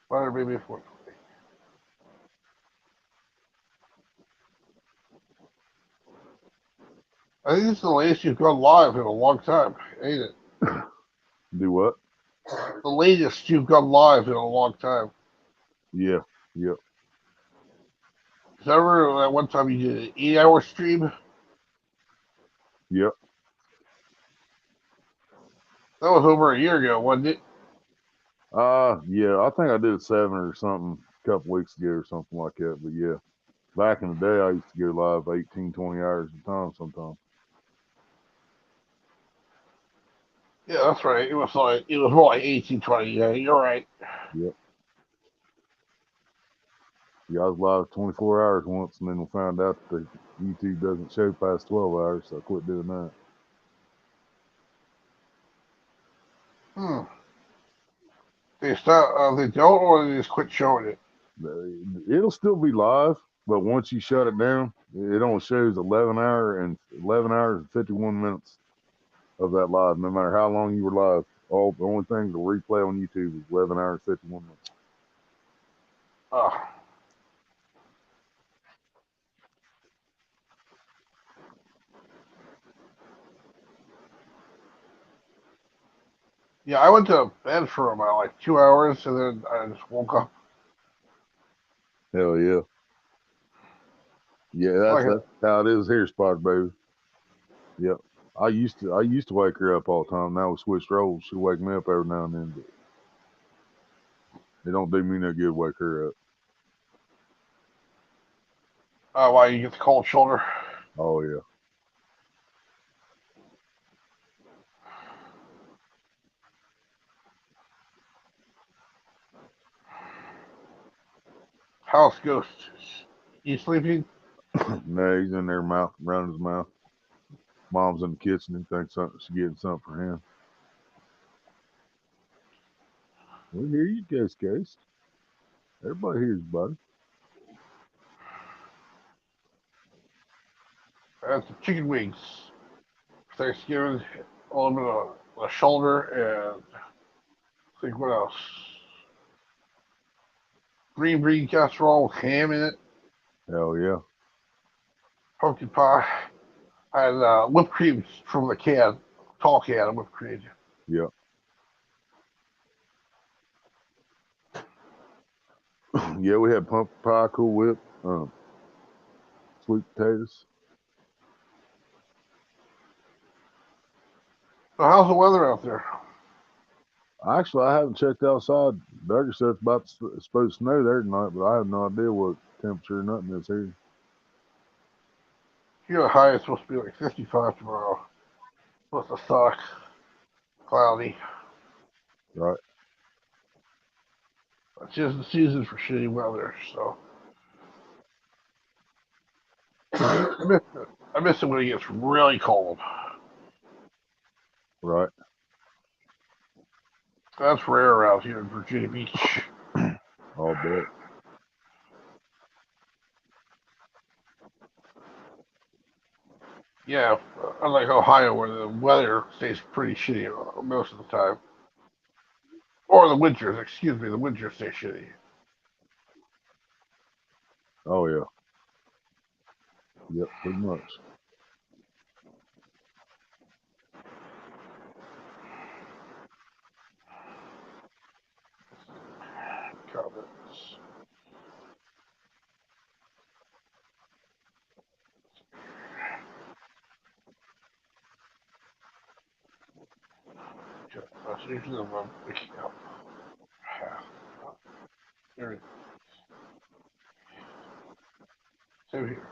Spider Baby 420. I think this is the latest you've gone live in a long time, ain't it? Do what? The latest you've gone live in a long time. Yeah. Yep. Because I remember that one time you did an 8-hour stream. Yep. That was over a year ago, wasn't it? Yeah, I think I did 7 or something a couple weeks ago or something like that. But yeah, back in the day, I used to go live 18, 20 hours at a time sometimes. Yeah, that's right. It was more like 18, 20. Yeah, you're right. Yep. Yeah, I was live 24 hours once, and then we found out that YouTube doesn't show past 12 hours, so I quit doing that. They don't, or they just quit showing it. It'll still be live, but once you shut it down, it only shows 11 hours and 51 minutes of that live, no matter how long you were live. The only thing to replay on YouTube is 11 hours 51 minutes. Yeah, I went to bed for about like 2 hours, and then I just woke up. Hell yeah. Yeah, that's how it is here, Spot Baby. Yep. I used to wake her up all the time. Now we switched roles. She'll wake me up every now and then, but it don't do me no good wake her up. Why you get the cold shoulder? Oh yeah. House ghost. You sleeping? No, he's in there running his mouth. Mom's in the kitchen and thinks she's getting something for him. Well, here you go, Ghost. Everybody here's buddy. That's the chicken wings. Thanksgiving, a little bit of a shoulder, and I think what else? green bean casserole with ham in it, Hell yeah. pumpkin pie, and whipped cream from the can, tall can of whipped cream. Yeah. Yeah, we had pumpkin pie, Cool Whip, sweet potatoes. So how's the weather out there? Actually, I haven't checked outside. Duggar said it's it's supposed to snow there tonight, but I have no idea what temperature or nothing is here. Here the high is supposed to be like 55 tomorrow. Supposed to suck. Cloudy. Right. It's just the season for shitty weather, so. I miss it when it gets really cold. Right. That's rare out here in Virginia Beach. I'll bet. Yeah, unlike Ohio where the weather stays pretty shitty most of the time. Or the winters, excuse me, the winters stay shitty. Oh yeah. Yep, pretty much. Comments. That's usually the one picking up. There it is. Same here.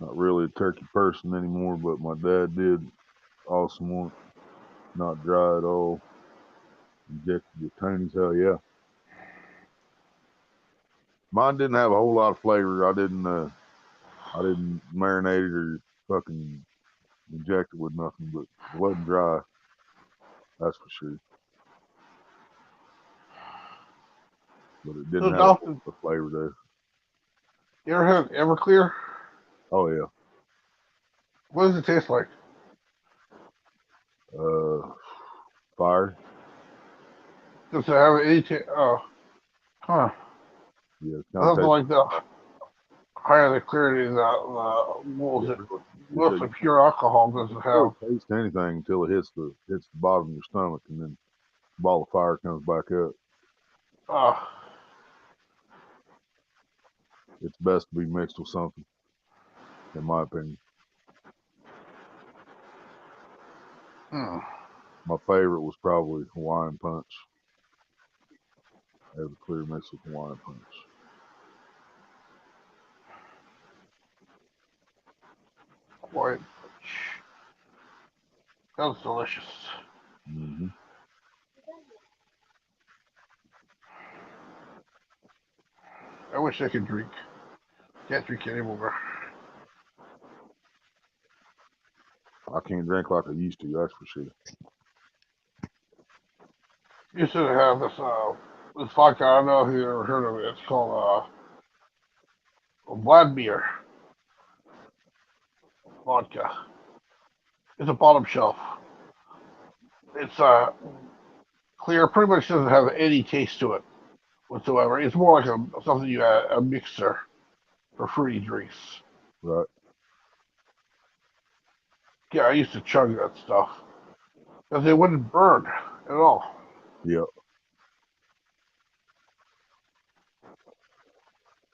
Not really a turkey person anymore, but my dad did awesome one. Not dry at all. Injected with Tony's, hell yeah. Mine didn't have a whole lot of flavor. I didn't marinate it or fucking inject it with nothing, but it wasn't dry. That's for sure. But it didn't So, have Dalton, a flavor though. you ever had Everclear? Oh yeah. What does it taste like? Fire. Does it have any taste? Oh, huh. Yeah, Something like the higher the clarity, what was it? Mostly pure alcohol doesn't You have. don't taste anything until it hits the bottom of your stomach, and then the ball of fire comes back up. It's best to be mixed with something, in my opinion. My favorite was probably Hawaiian Punch. Everclear mixed with Hawaiian Punch. White. That was delicious. Mm-hmm. I wish I could drink. Can't drink anymore. I can't drink like I used to, that's for sure. Used to have this vodka. I don't know if you ever heard of it. It's called Vladimir vodka. It's a bottom shelf. It's clear. Pretty much doesn't have any taste to it whatsoever. It's more like something you add a mixer for fruity drinks. Right. Yeah, I used to chug that stuff because it wouldn't burn at all. Yep.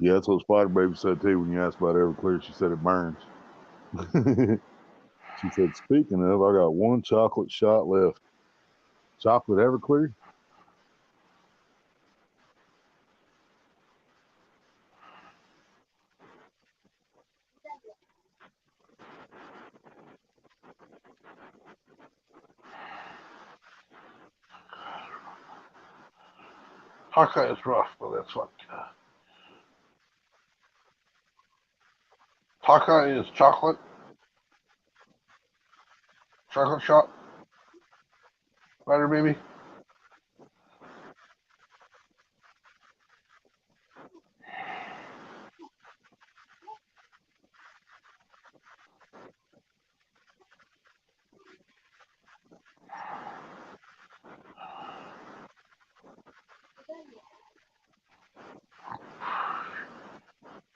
Yeah, that's what Spider Baby said too when you asked about Everclear. She said it burns. She said, speaking of, I got one chocolate shot left. Chocolate Everclear? Taka is rough, but that's what. Taka is chocolate. Chocolate shot. Spider Baby.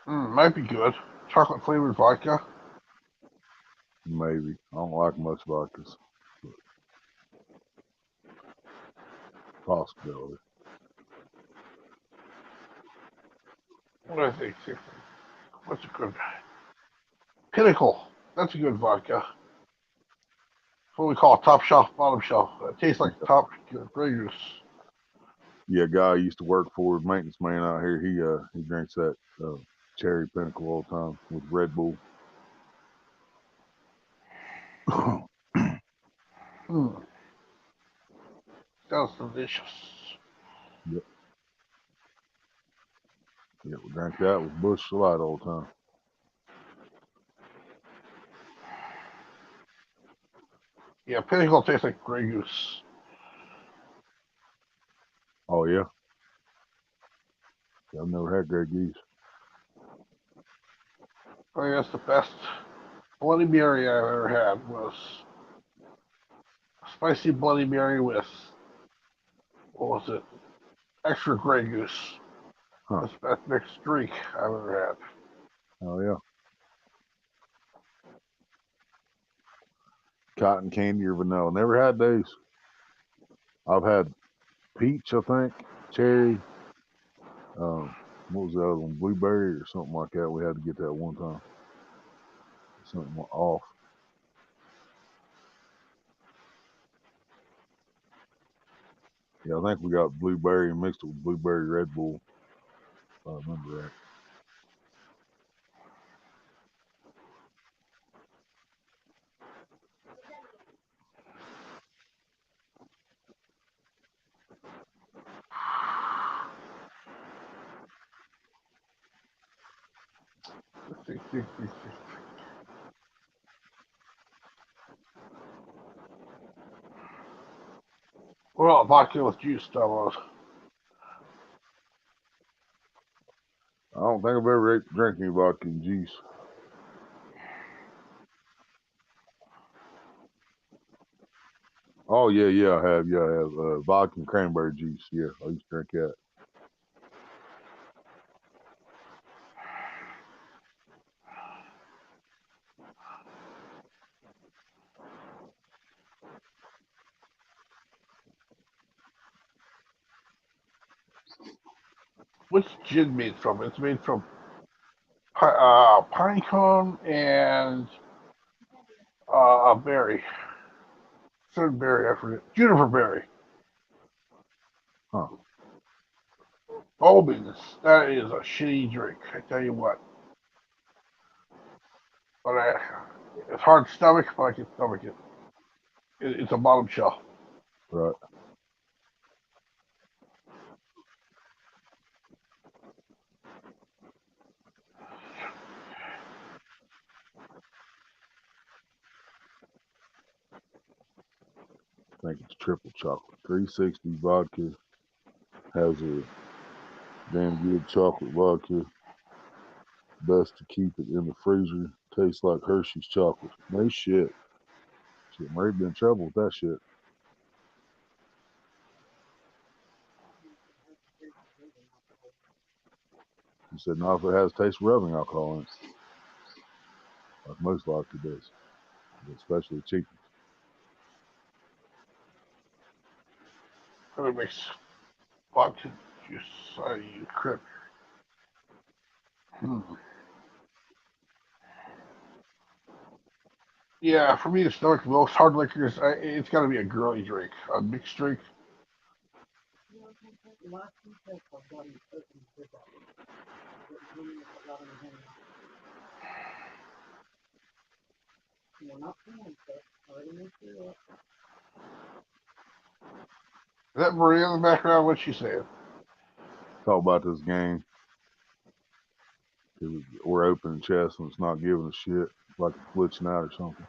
Might be good. Chocolate flavored vodka. Maybe. I don't like much vodkas. But possibility. What do I think? What's a good? Pinnacle. That's a good vodka. What we call top shelf, bottom shelf. It tastes like top Grey Goose. Yeah, a guy I used to work for, maintenance man out here. He drinks that cherry Pinnacle all the time with Red Bull. Sounds delicious. Yep. Yeah, we drank that with Busch Light all the time. Yeah, Pinnacle tastes like Grey Goose. Oh yeah. I've never had Grey Goose. I guess the best Bloody Mary I've ever had was a spicy Bloody Mary with, what was it? Extra Grey Goose. Huh. That's the best mixed drink I've ever had. Oh yeah. Cotton candy or vanilla. Never had those. I've had peach, I think, cherry. What was the other one? Blueberry or something like that. We had to get that one time. Something off. Yeah, I think we got blueberry and mixed it with blueberry Red Bull. If I remember right. Well, vodka with juice, Domino's. I don't think I've ever drank any vodka and juice. Oh yeah, I have. Yeah, I have vodka and cranberry juice. Yeah, I used to drink that. What's gin made from? It's made from pine cone and a berry. Certain berry, I forget. Juniper berry. Huh. Oh, goodness. That is a shitty drink, I tell you what. But it's hard to stomach, but I can stomach it. It's a bottom shelf. Right. I think it's triple chocolate. 360 vodka has a damn good chocolate vodka. Best to keep it in the freezer. Tastes like Hershey's chocolate. No shit. Shit, Murray been in trouble with that shit. He said not if it has taste of rubbing alcohol in it. Like most vodka does. Especially cheap. It makes vodka juice out of you, crap. Yeah, for me to stomach most hard liquors, it's got to be a girly drink, a mixed drink. Is that Maria in the background? What's she saying? Talk about this game. We're opening chest and it's not giving a shit. It's like it's glitching out or something.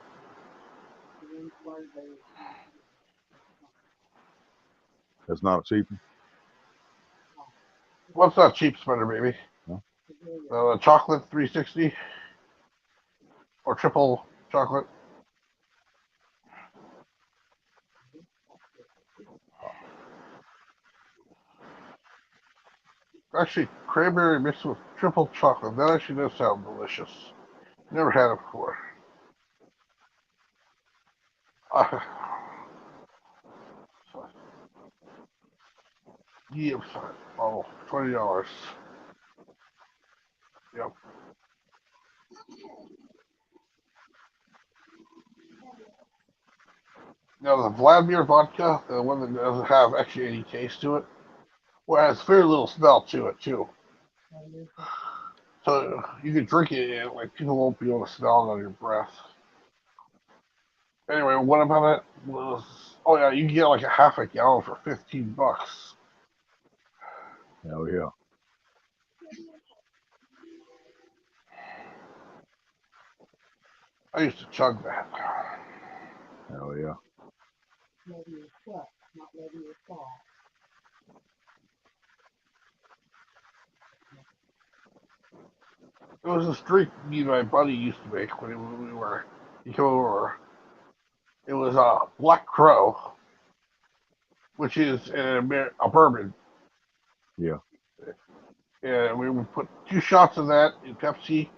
That's not a cheapie. What's that cheap spender, baby? Huh? Chocolate 360 or triple chocolate. Actually, cranberry mixed with triple chocolate. That actually does sound delicious. Never had it before. Yep. Oh, $20. Yep. Now the Vladimir vodka, the one that doesn't have actually any taste to it, well, it has very little smell to it too. So you can drink it and like people won't be able to smell it on your breath. Anyway, what about it was? Oh yeah, you can get like a half a gallon for $15. Hell yeah. I used to chug that. Hell yeah. Maybe your truck, not maybe your car. It was this drink me and my buddy used to make when he came over. It was Black Crow, which is a bourbon. Yeah. And we would put 2 shots of that in Pepsi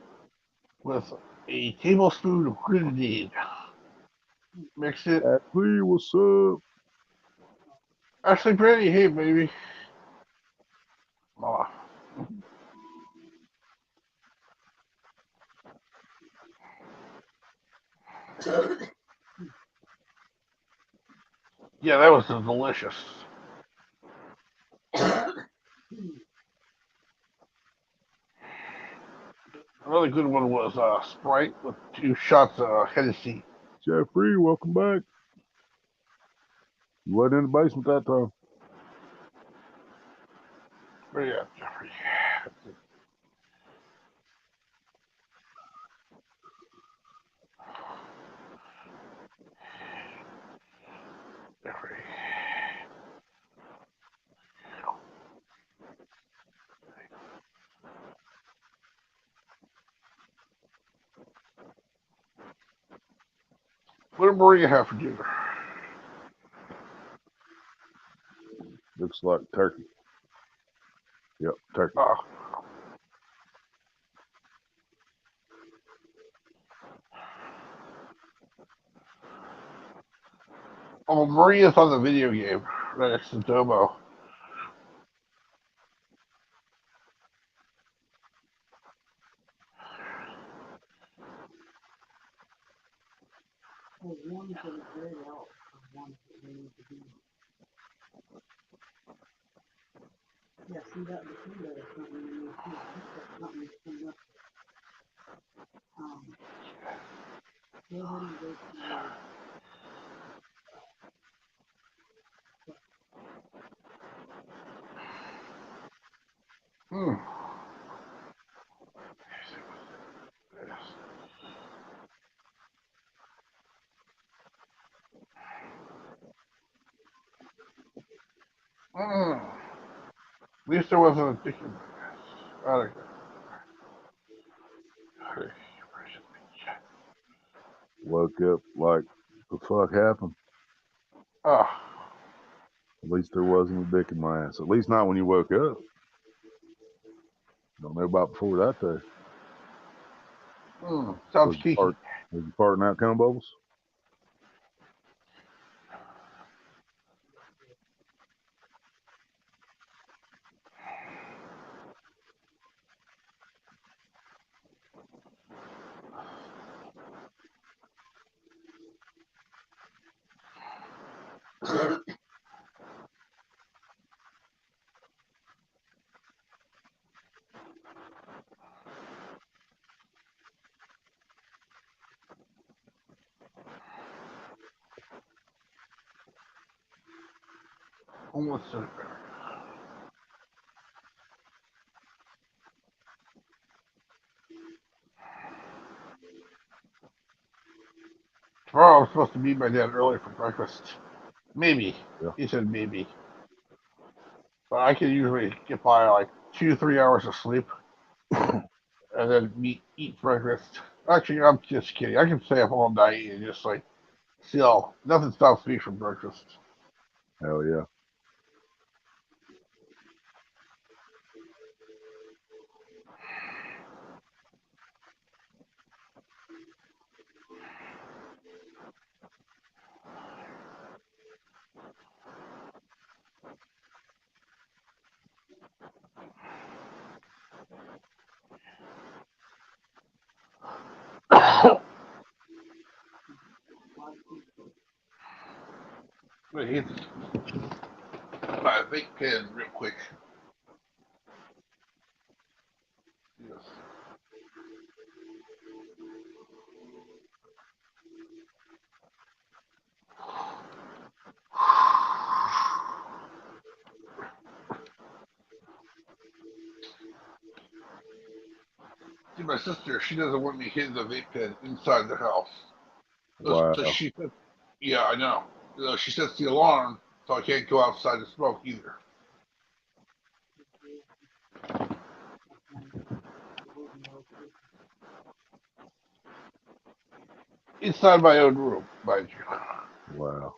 with a tablespoon of grenadine. Mix it. Ashley, what's up? Ashley Brady, hey baby. Oh. Yeah, that was delicious. Another good one was Sprite with 2 shots of Hennessy. Jeffrey, welcome back. You wasn't in the basement that time. Where you at, Jeffrey? Jeffrey. What did Maria have for dinner? Looks like turkey. Yep, turkey. Oh, Maria's on the video game right next to Domo. There's ones that are great out, and ones that they need to be. Yeah, see that between there is something you need to. That's something that's coming up. Go ahead and go to your Hmm. Mm. At least there wasn't a chicken. I like that. Woke up like, the fuck happened? Oh. At least there wasn't a dick in my ass. At least not when you woke up. Don't know about before that though. Sounds kinky. Was you farting out cum bubbles? Almost a Tomorrow I'm supposed to meet my dad early for breakfast. Maybe. Yeah. He said maybe. But I can usually get by like 2-3 hours of sleep and then eat breakfast. Actually, I'm just kidding. I can stay up all night and just like still nothing stops me from breakfast. Hell yeah. But hit my vape pen real quick. Yes. See, my sister, she doesn't want me hitting the vape pen inside the house. Wow. So she said, yeah, I know. She sets the alarm, so I can't go outside to smoke either. Inside my own room, mind you. Wow.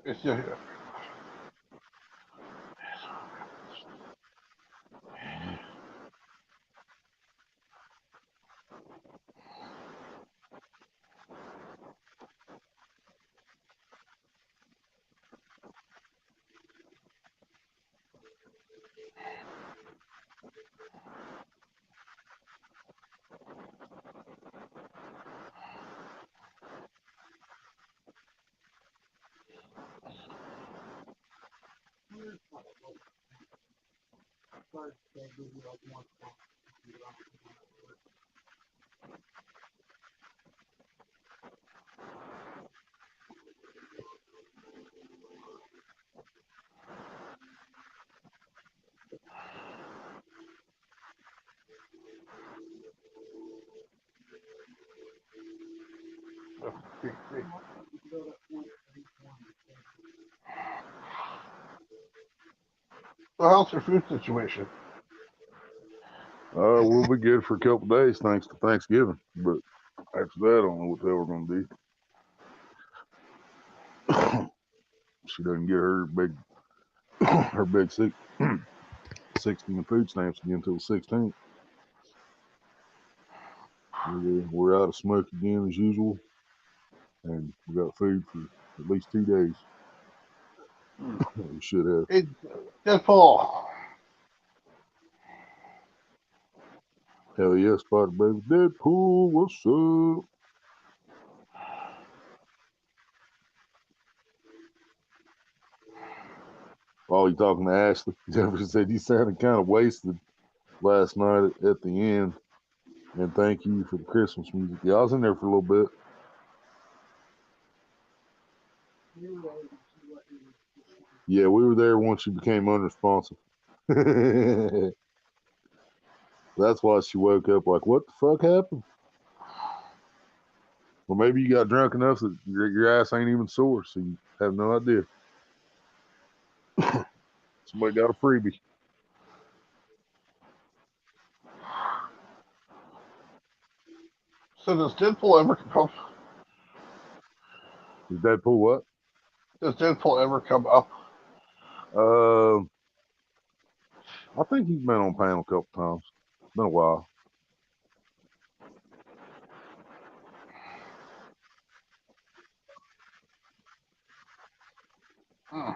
It's just, so how's your food situation? We'll be good for a couple days thanks to Thanksgiving. But after that, I don't know what the hell we're gonna do. She doesn't get her big her big 16 food stamps again until the 16th. We're out of smoke again as usual, and we got food for at least 2 days. We should have. Hey, Deadpool. Hell yeah, Spider Baby. Deadpool, what's up? Oh, you talking to Ashley? Jefferson said you sounded kind of wasted last night at the end. And thank you for the Christmas music. Yeah, I was in there for a little bit. Yeah, we were there once you became unresponsive. That's why she woke up like, what the fuck happened? Well, maybe you got drunk enough that your ass ain't even sore, so you have no idea. Somebody got a freebie. So does Deadpool ever come? Is Deadpool what? Does Deadpool ever come up? Uh, I think he's been on panel a couple times. It's been a while. Hmm.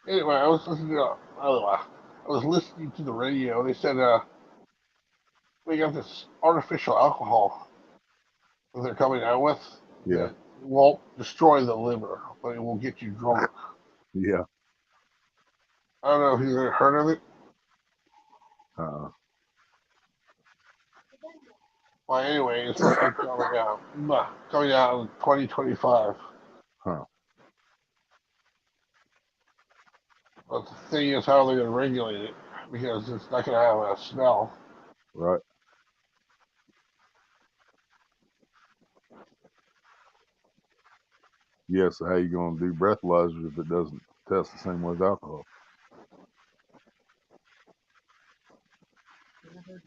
Anyway, I was listening to I was listening to the radio. They said we got this artificial alcohol that they're coming out with Yeah, that won't destroy the liver, but it will get you drunk. yeah. I don't know if you've ever heard of it. Uh, Well, anyway, it's supposed to be coming out in 2025. huh. But the thing is, how they're going to regulate it because it's not going to have a smell. Right. Yeah, so how you gonna do breathalyzers if it doesn't test the same way as alcohol?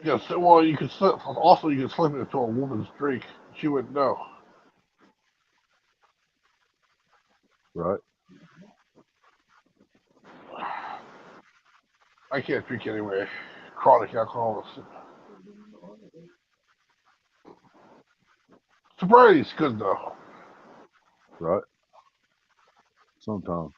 Yes, well, you could slip. Also, you could slip it into a woman's drink. She wouldn't know. Right? I can't drink anyway. Chronic alcoholism. Sobriety's good though. Right? Sometimes.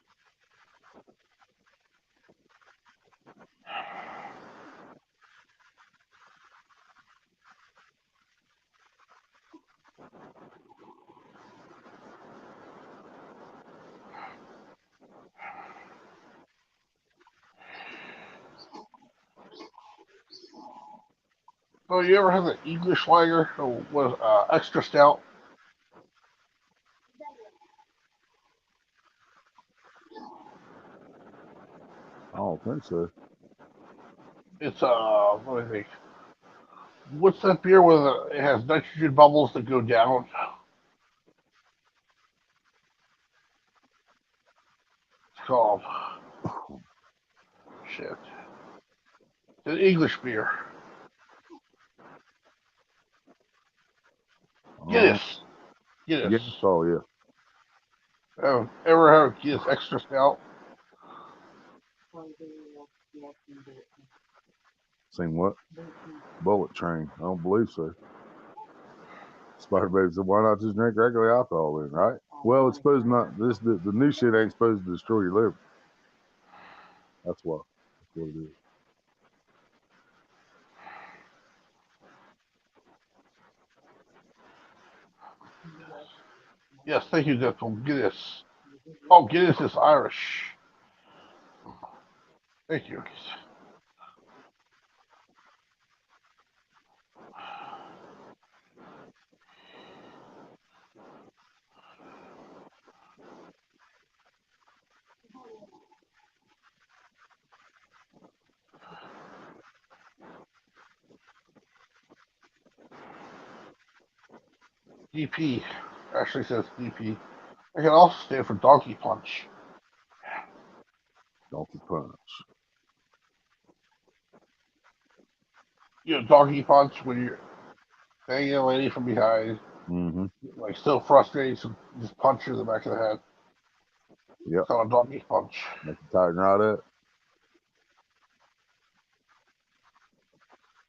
So you ever had the English lager or was extra stout? I don't think so. It's what do I think? What's that beer with it has nitrogen bubbles that go down? It's called shit. It's an English beer. Guinness. Guinness. Yes. Oh yeah. Ever have Guinness extra stout? Seen what? Bullet Train. I don't believe so. Spider Baby said, "Why not just drink regular alcohol then?" Right? Well, it's supposed not. The new shit ain't supposed to destroy your liver. That's why. That's what it is. Yes, thank you, Deadpool. Guinness. Oh, Guinness is Irish. Thank you. DP. Actually says DP. I can also stand for Donkey Punch. Donkey Punch. You know, Donkey Punch when you're banging a lady from behind, Mm-hmm. like so frustrated, so just punch her in the back of the head. Yep. It's called a Donkey Punch. Make it tighten right up.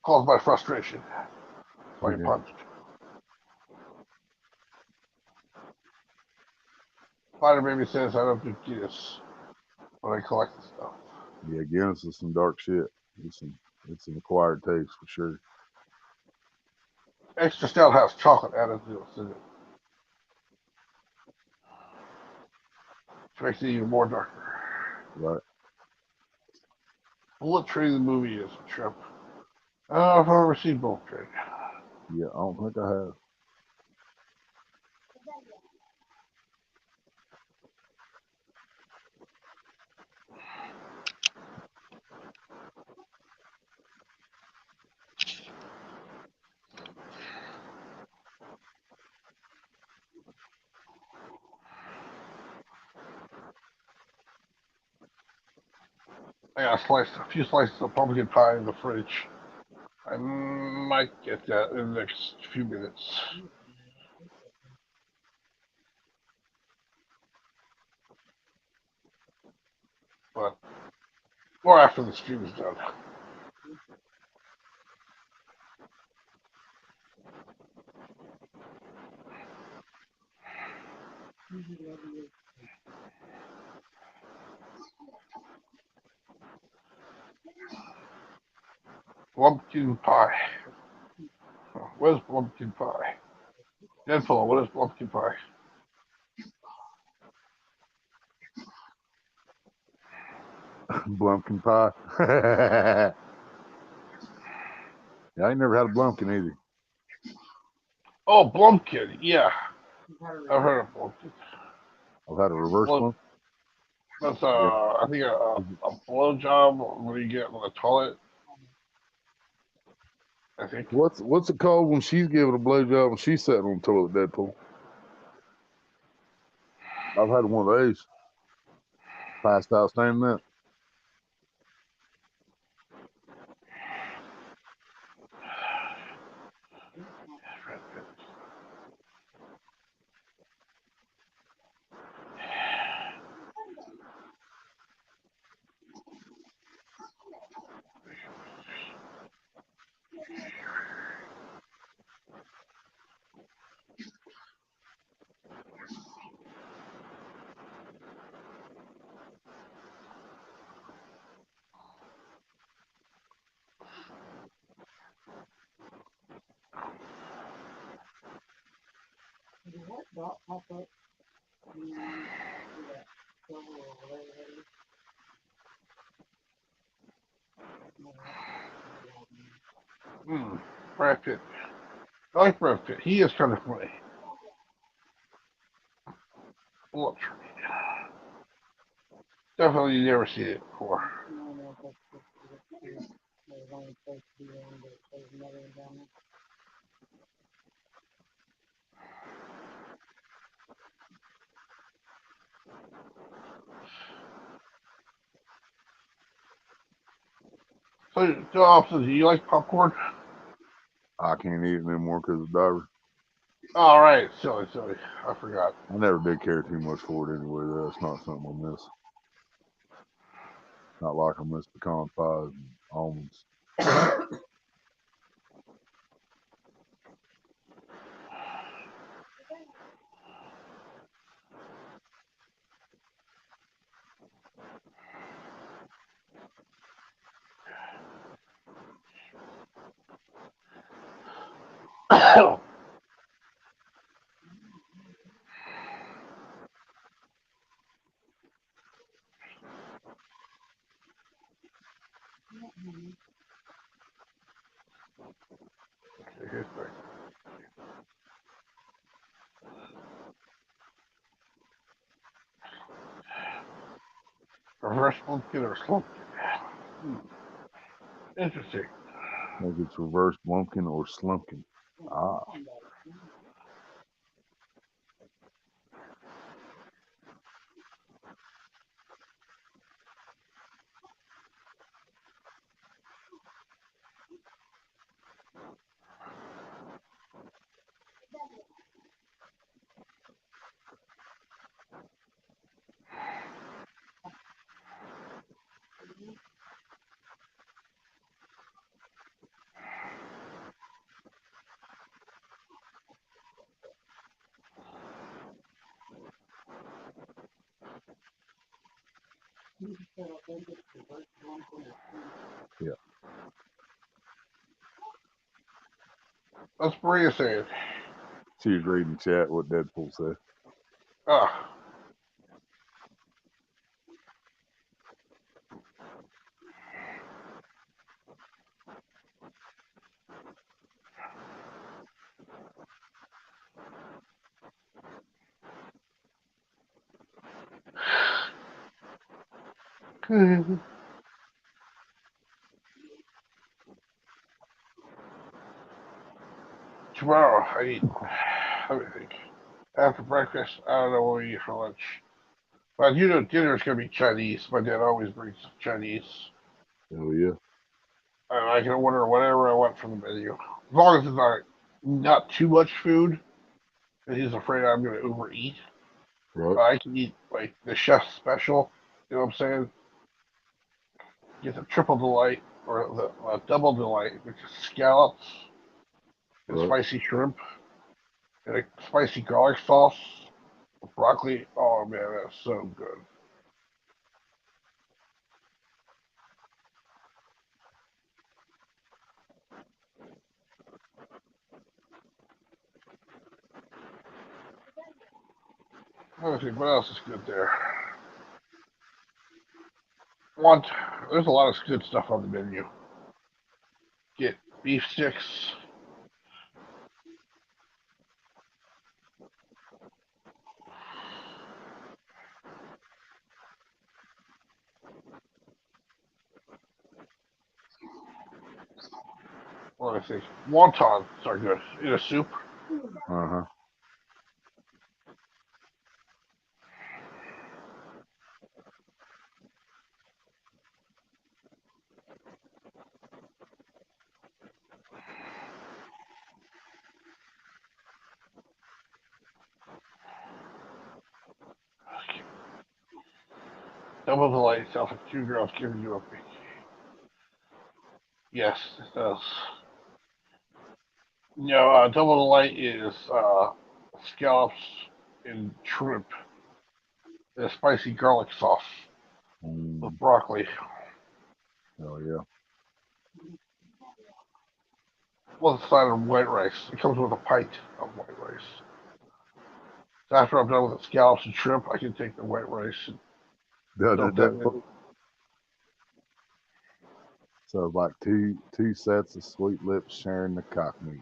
Caused by frustration. That's why you Okay. punched. Spider Baby says I don't do Guinness, but I collect the stuff. Yeah, Guinness is some dark shit. It's an acquired taste for sure. Extra stout has chocolate added to it, which makes it even more darker. Right. Bullet Train the movie is a trip. I don't know if I've ever seen Bullet Train. Yeah, I don't think I have. I got a few slices of pumpkin pie in the fridge. I might get that in the next few minutes. But, or after the stream is done. Pumpkin pie. Where's pumpkin pie? Deadpool, what is pumpkin pie? Blumpkin pie. Yeah, I ain't never had a blumpkin either. Oh, Blumpkin, yeah. I've heard of Blumpkin. I've had a reverse Well, one. that's, Yeah. I think a blowjob when you get in the toilet. I think. What's it called when she's giving a blowjob and she's sitting on the toilet, Deadpool? I've had one of these. Passed out standing there. Did that dot pop up? Yeah. Silver or whatever that is. Brad Pitt. I like Brad Pitt. He is kind of funny. Well, definitely you never seen it before. No, no, that's just there's only supposed to be one, but there's another one down there. So, the opposite, do you like popcorn? I can't eat it anymore because of diver. All right, silly. I forgot. I never did care too much for it anyway. Though it's not something I miss. Not like I miss pecan pies and almonds. Here's my reverse pumpkin or slumpkin. Interesting. I think it's reverse lumpkin or slumpkin. Ah, yeah. That's Maria saying. She was reading chat what Deadpool said. Ah. Tomorrow, I eat. Let me think. After breakfast, I don't know what we eat for lunch. But you know, dinner's gonna be Chinese. My dad always brings Chinese. Oh yeah. And I can order whatever I want from the menu. As long as it's not too much food, and he's afraid I'm gonna overeat. Right. But I can eat like the chef's special. You know what I'm saying? Get the triple delight or the double delight, which is scallops and Right. spicy shrimp and a spicy garlic sauce with broccoli. Oh man, that's so good. Let me think, what else is good there? Want there's a lot of good stuff on the menu. Get beef sticks. What do I think? Wontons are good in a soup. Uh huh. Double delight sounds like two girls giving you a pick. Yes, it does. No, double delight is scallops and shrimp. And spicy garlic sauce with broccoli. Oh yeah. With a side of white rice. It comes with a pint of white rice. So after I'm done with the scallops and shrimp, I can take the white rice and dump that in. So like two sets of sweet lips sharing the cock meat.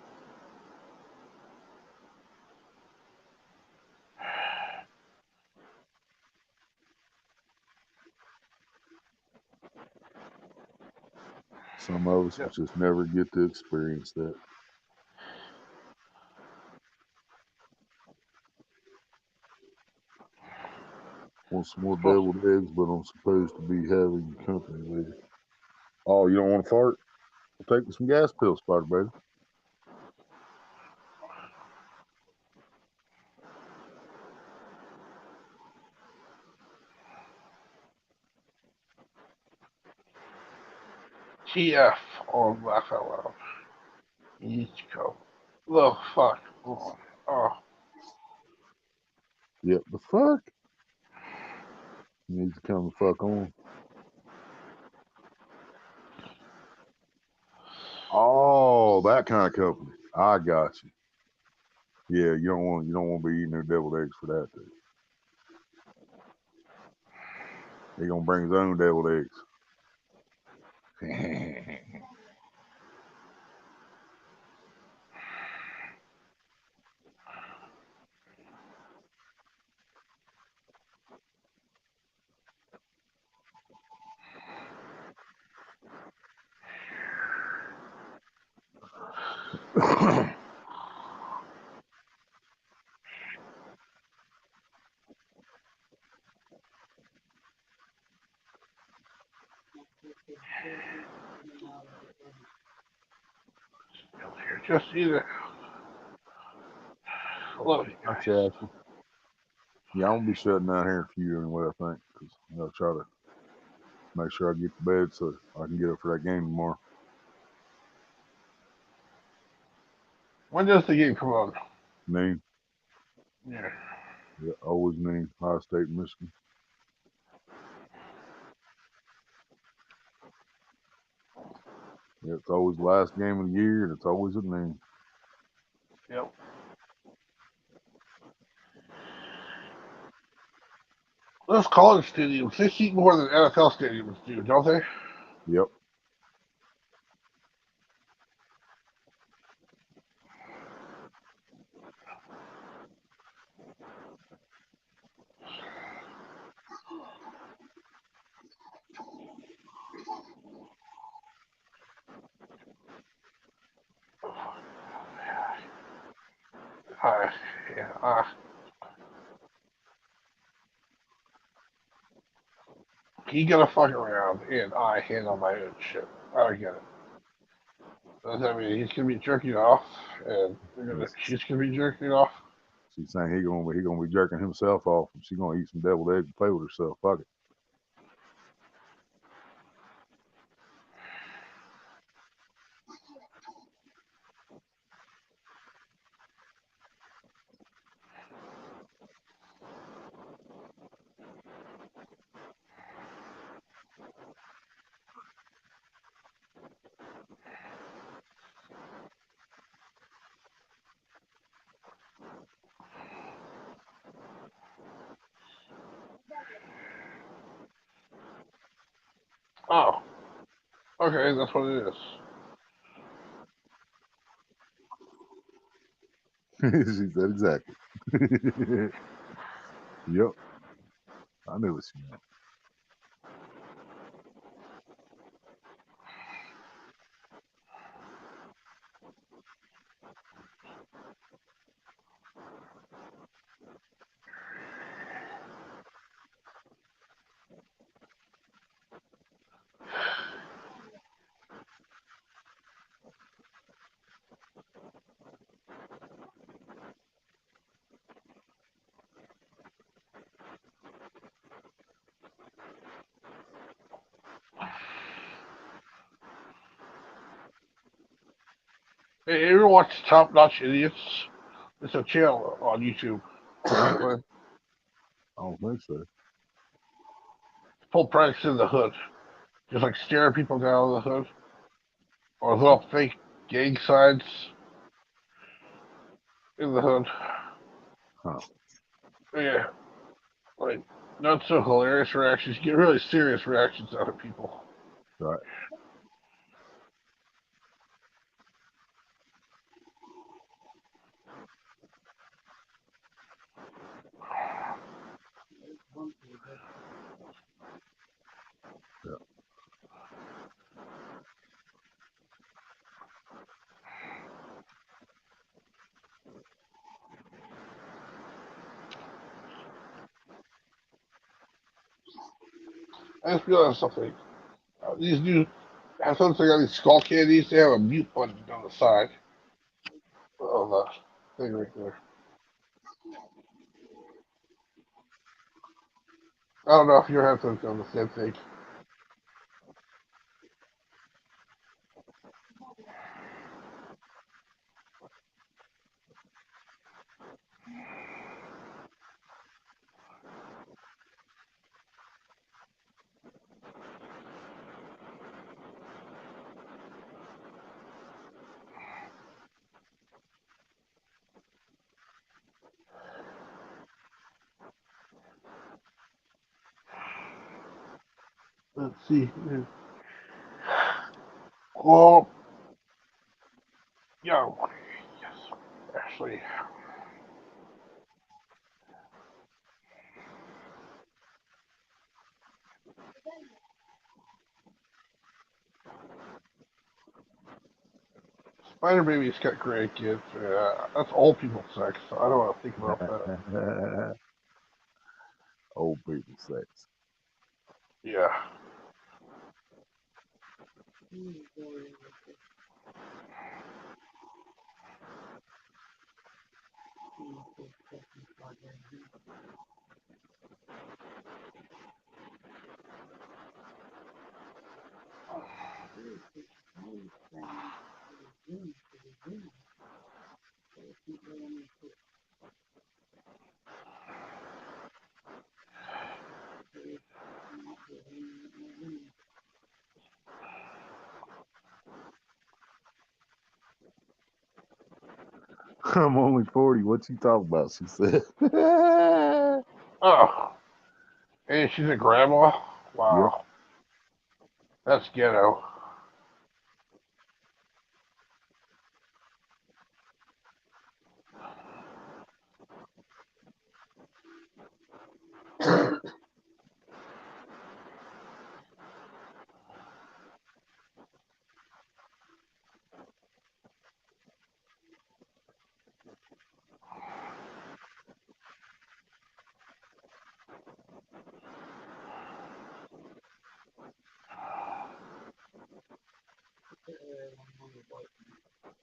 Some of us Yep. just never get to experience that. Want some more deviled eggs, but I'm supposed to be having company later. Oh, you don't want to fart? Well, take some gas pills, Spider Baby. TF on Laugh Out Loud. You need to go. Oh, fuck. Oh. Yep, the fuck? You need to come the fuck on. Oh, that kind of company. I got you. Yeah, you don't want to be eating their deviled eggs for that, dude. He gonna bring his own deviled eggs. Just either. Love you guys. Gotcha, Ashley. Yeah, I'm gonna be shutting down here in a few anyway, I think, because I'm gonna try to make sure I get to bed so I can get up for that game tomorrow. When does the game come on? Noon. Yeah. Yeah, always noon. Ohio State, Michigan. Yeah, it's always the last game of the year, and it's always at noon. Yep. Those college stadiums, they seat more than NFL stadiums do, don't they? Yep. Yeah. He gonna fuck around and I handle my own shit. I get it. Does that mean he's gonna be jerking off and she's gonna be jerking off? She's saying he gonna be jerking himself off, and she's gonna eat some deviled eggs and play with herself. Fuck it. Oh. Okay, that's what it is. She said exactly. Yep. I knew what she meant. Hey, you ever watch Top Notch Idiots? It's a channel on YouTube. I don't think so. Full pranks in the hood. Just like staring people down the hood. Or little fake gang signs in the hood. Huh. Yeah. Like, not so hilarious reactions. You get really serious reactions out of people. Right. Yeah. I just realized something. These new, I thought they got these skull candies. They have a mute button on the side of the thing right there. I don't know if your headphones done the same thing. Let's see. Well, yo, yes, actually, Spider Baby's got grandkids. That's old people sex. So I don't want to think about that. Old people sex. Yeah. I'm only 40. What you talking about? She said. Oh, and she's a grandma. Yep. Wow, that's ghetto.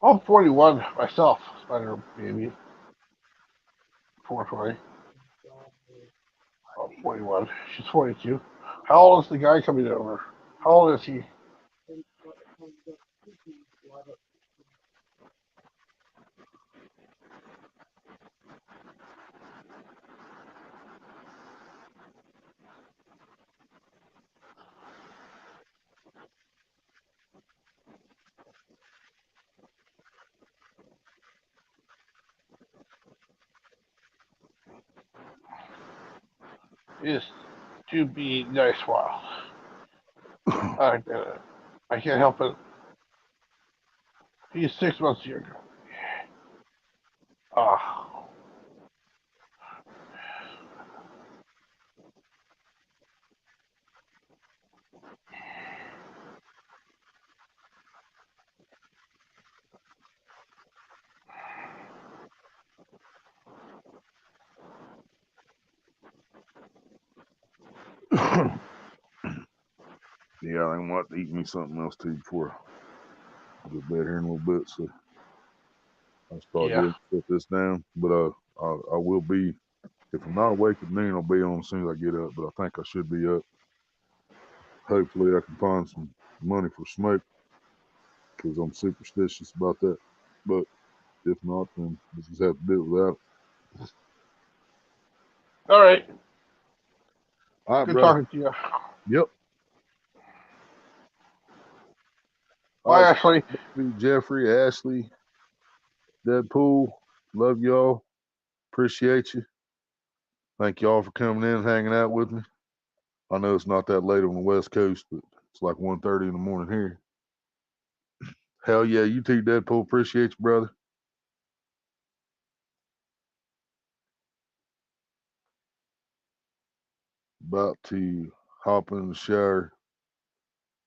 I'm 41 myself, Spider Baby. 420. I'm 41. She's 42. How old is the guy coming over? How old is he? Is to be nice while. I get it. I can't help it. He's 6 months younger. Ah. Yeah, I want to eat me something else too before I get bed here in a little bit. So I'll start Yeah. getting put this down. But I will be, if I'm not awake at noon, I'll be on as soon as I get up. But I think I should be up. Hopefully, I can find some money for smoke because I'm superstitious about that. but if not, then we just have to do it without it. All right. All right, Good brother. talking to you. Yep. All Bye, right, Ashley. Jeffrey, Ashley, Deadpool. Love y'all. Appreciate you. Thank y'all for coming in and hanging out with me. I know it's not that late on the West Coast, but it's like 1:30 in the morning here. Hell yeah, you too, Deadpool. Appreciate you, brother. About to hop in the shower.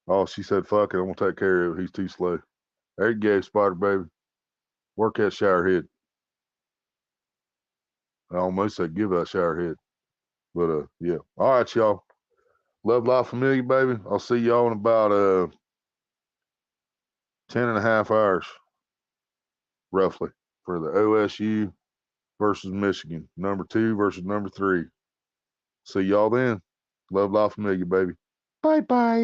Oh, she said, fuck it. I'm going to take care of it. He's too slow. There you go, Spider Baby. Work that shower head. I almost said give that shower head. But, yeah. All right, y'all. Love, life, familiar, baby. I'll see y'all in about 10 and a half hours, roughly, for the OSU versus Michigan. Number 2 versus number 3. See y'all then. Love, life, familiar, baby. Bye-bye.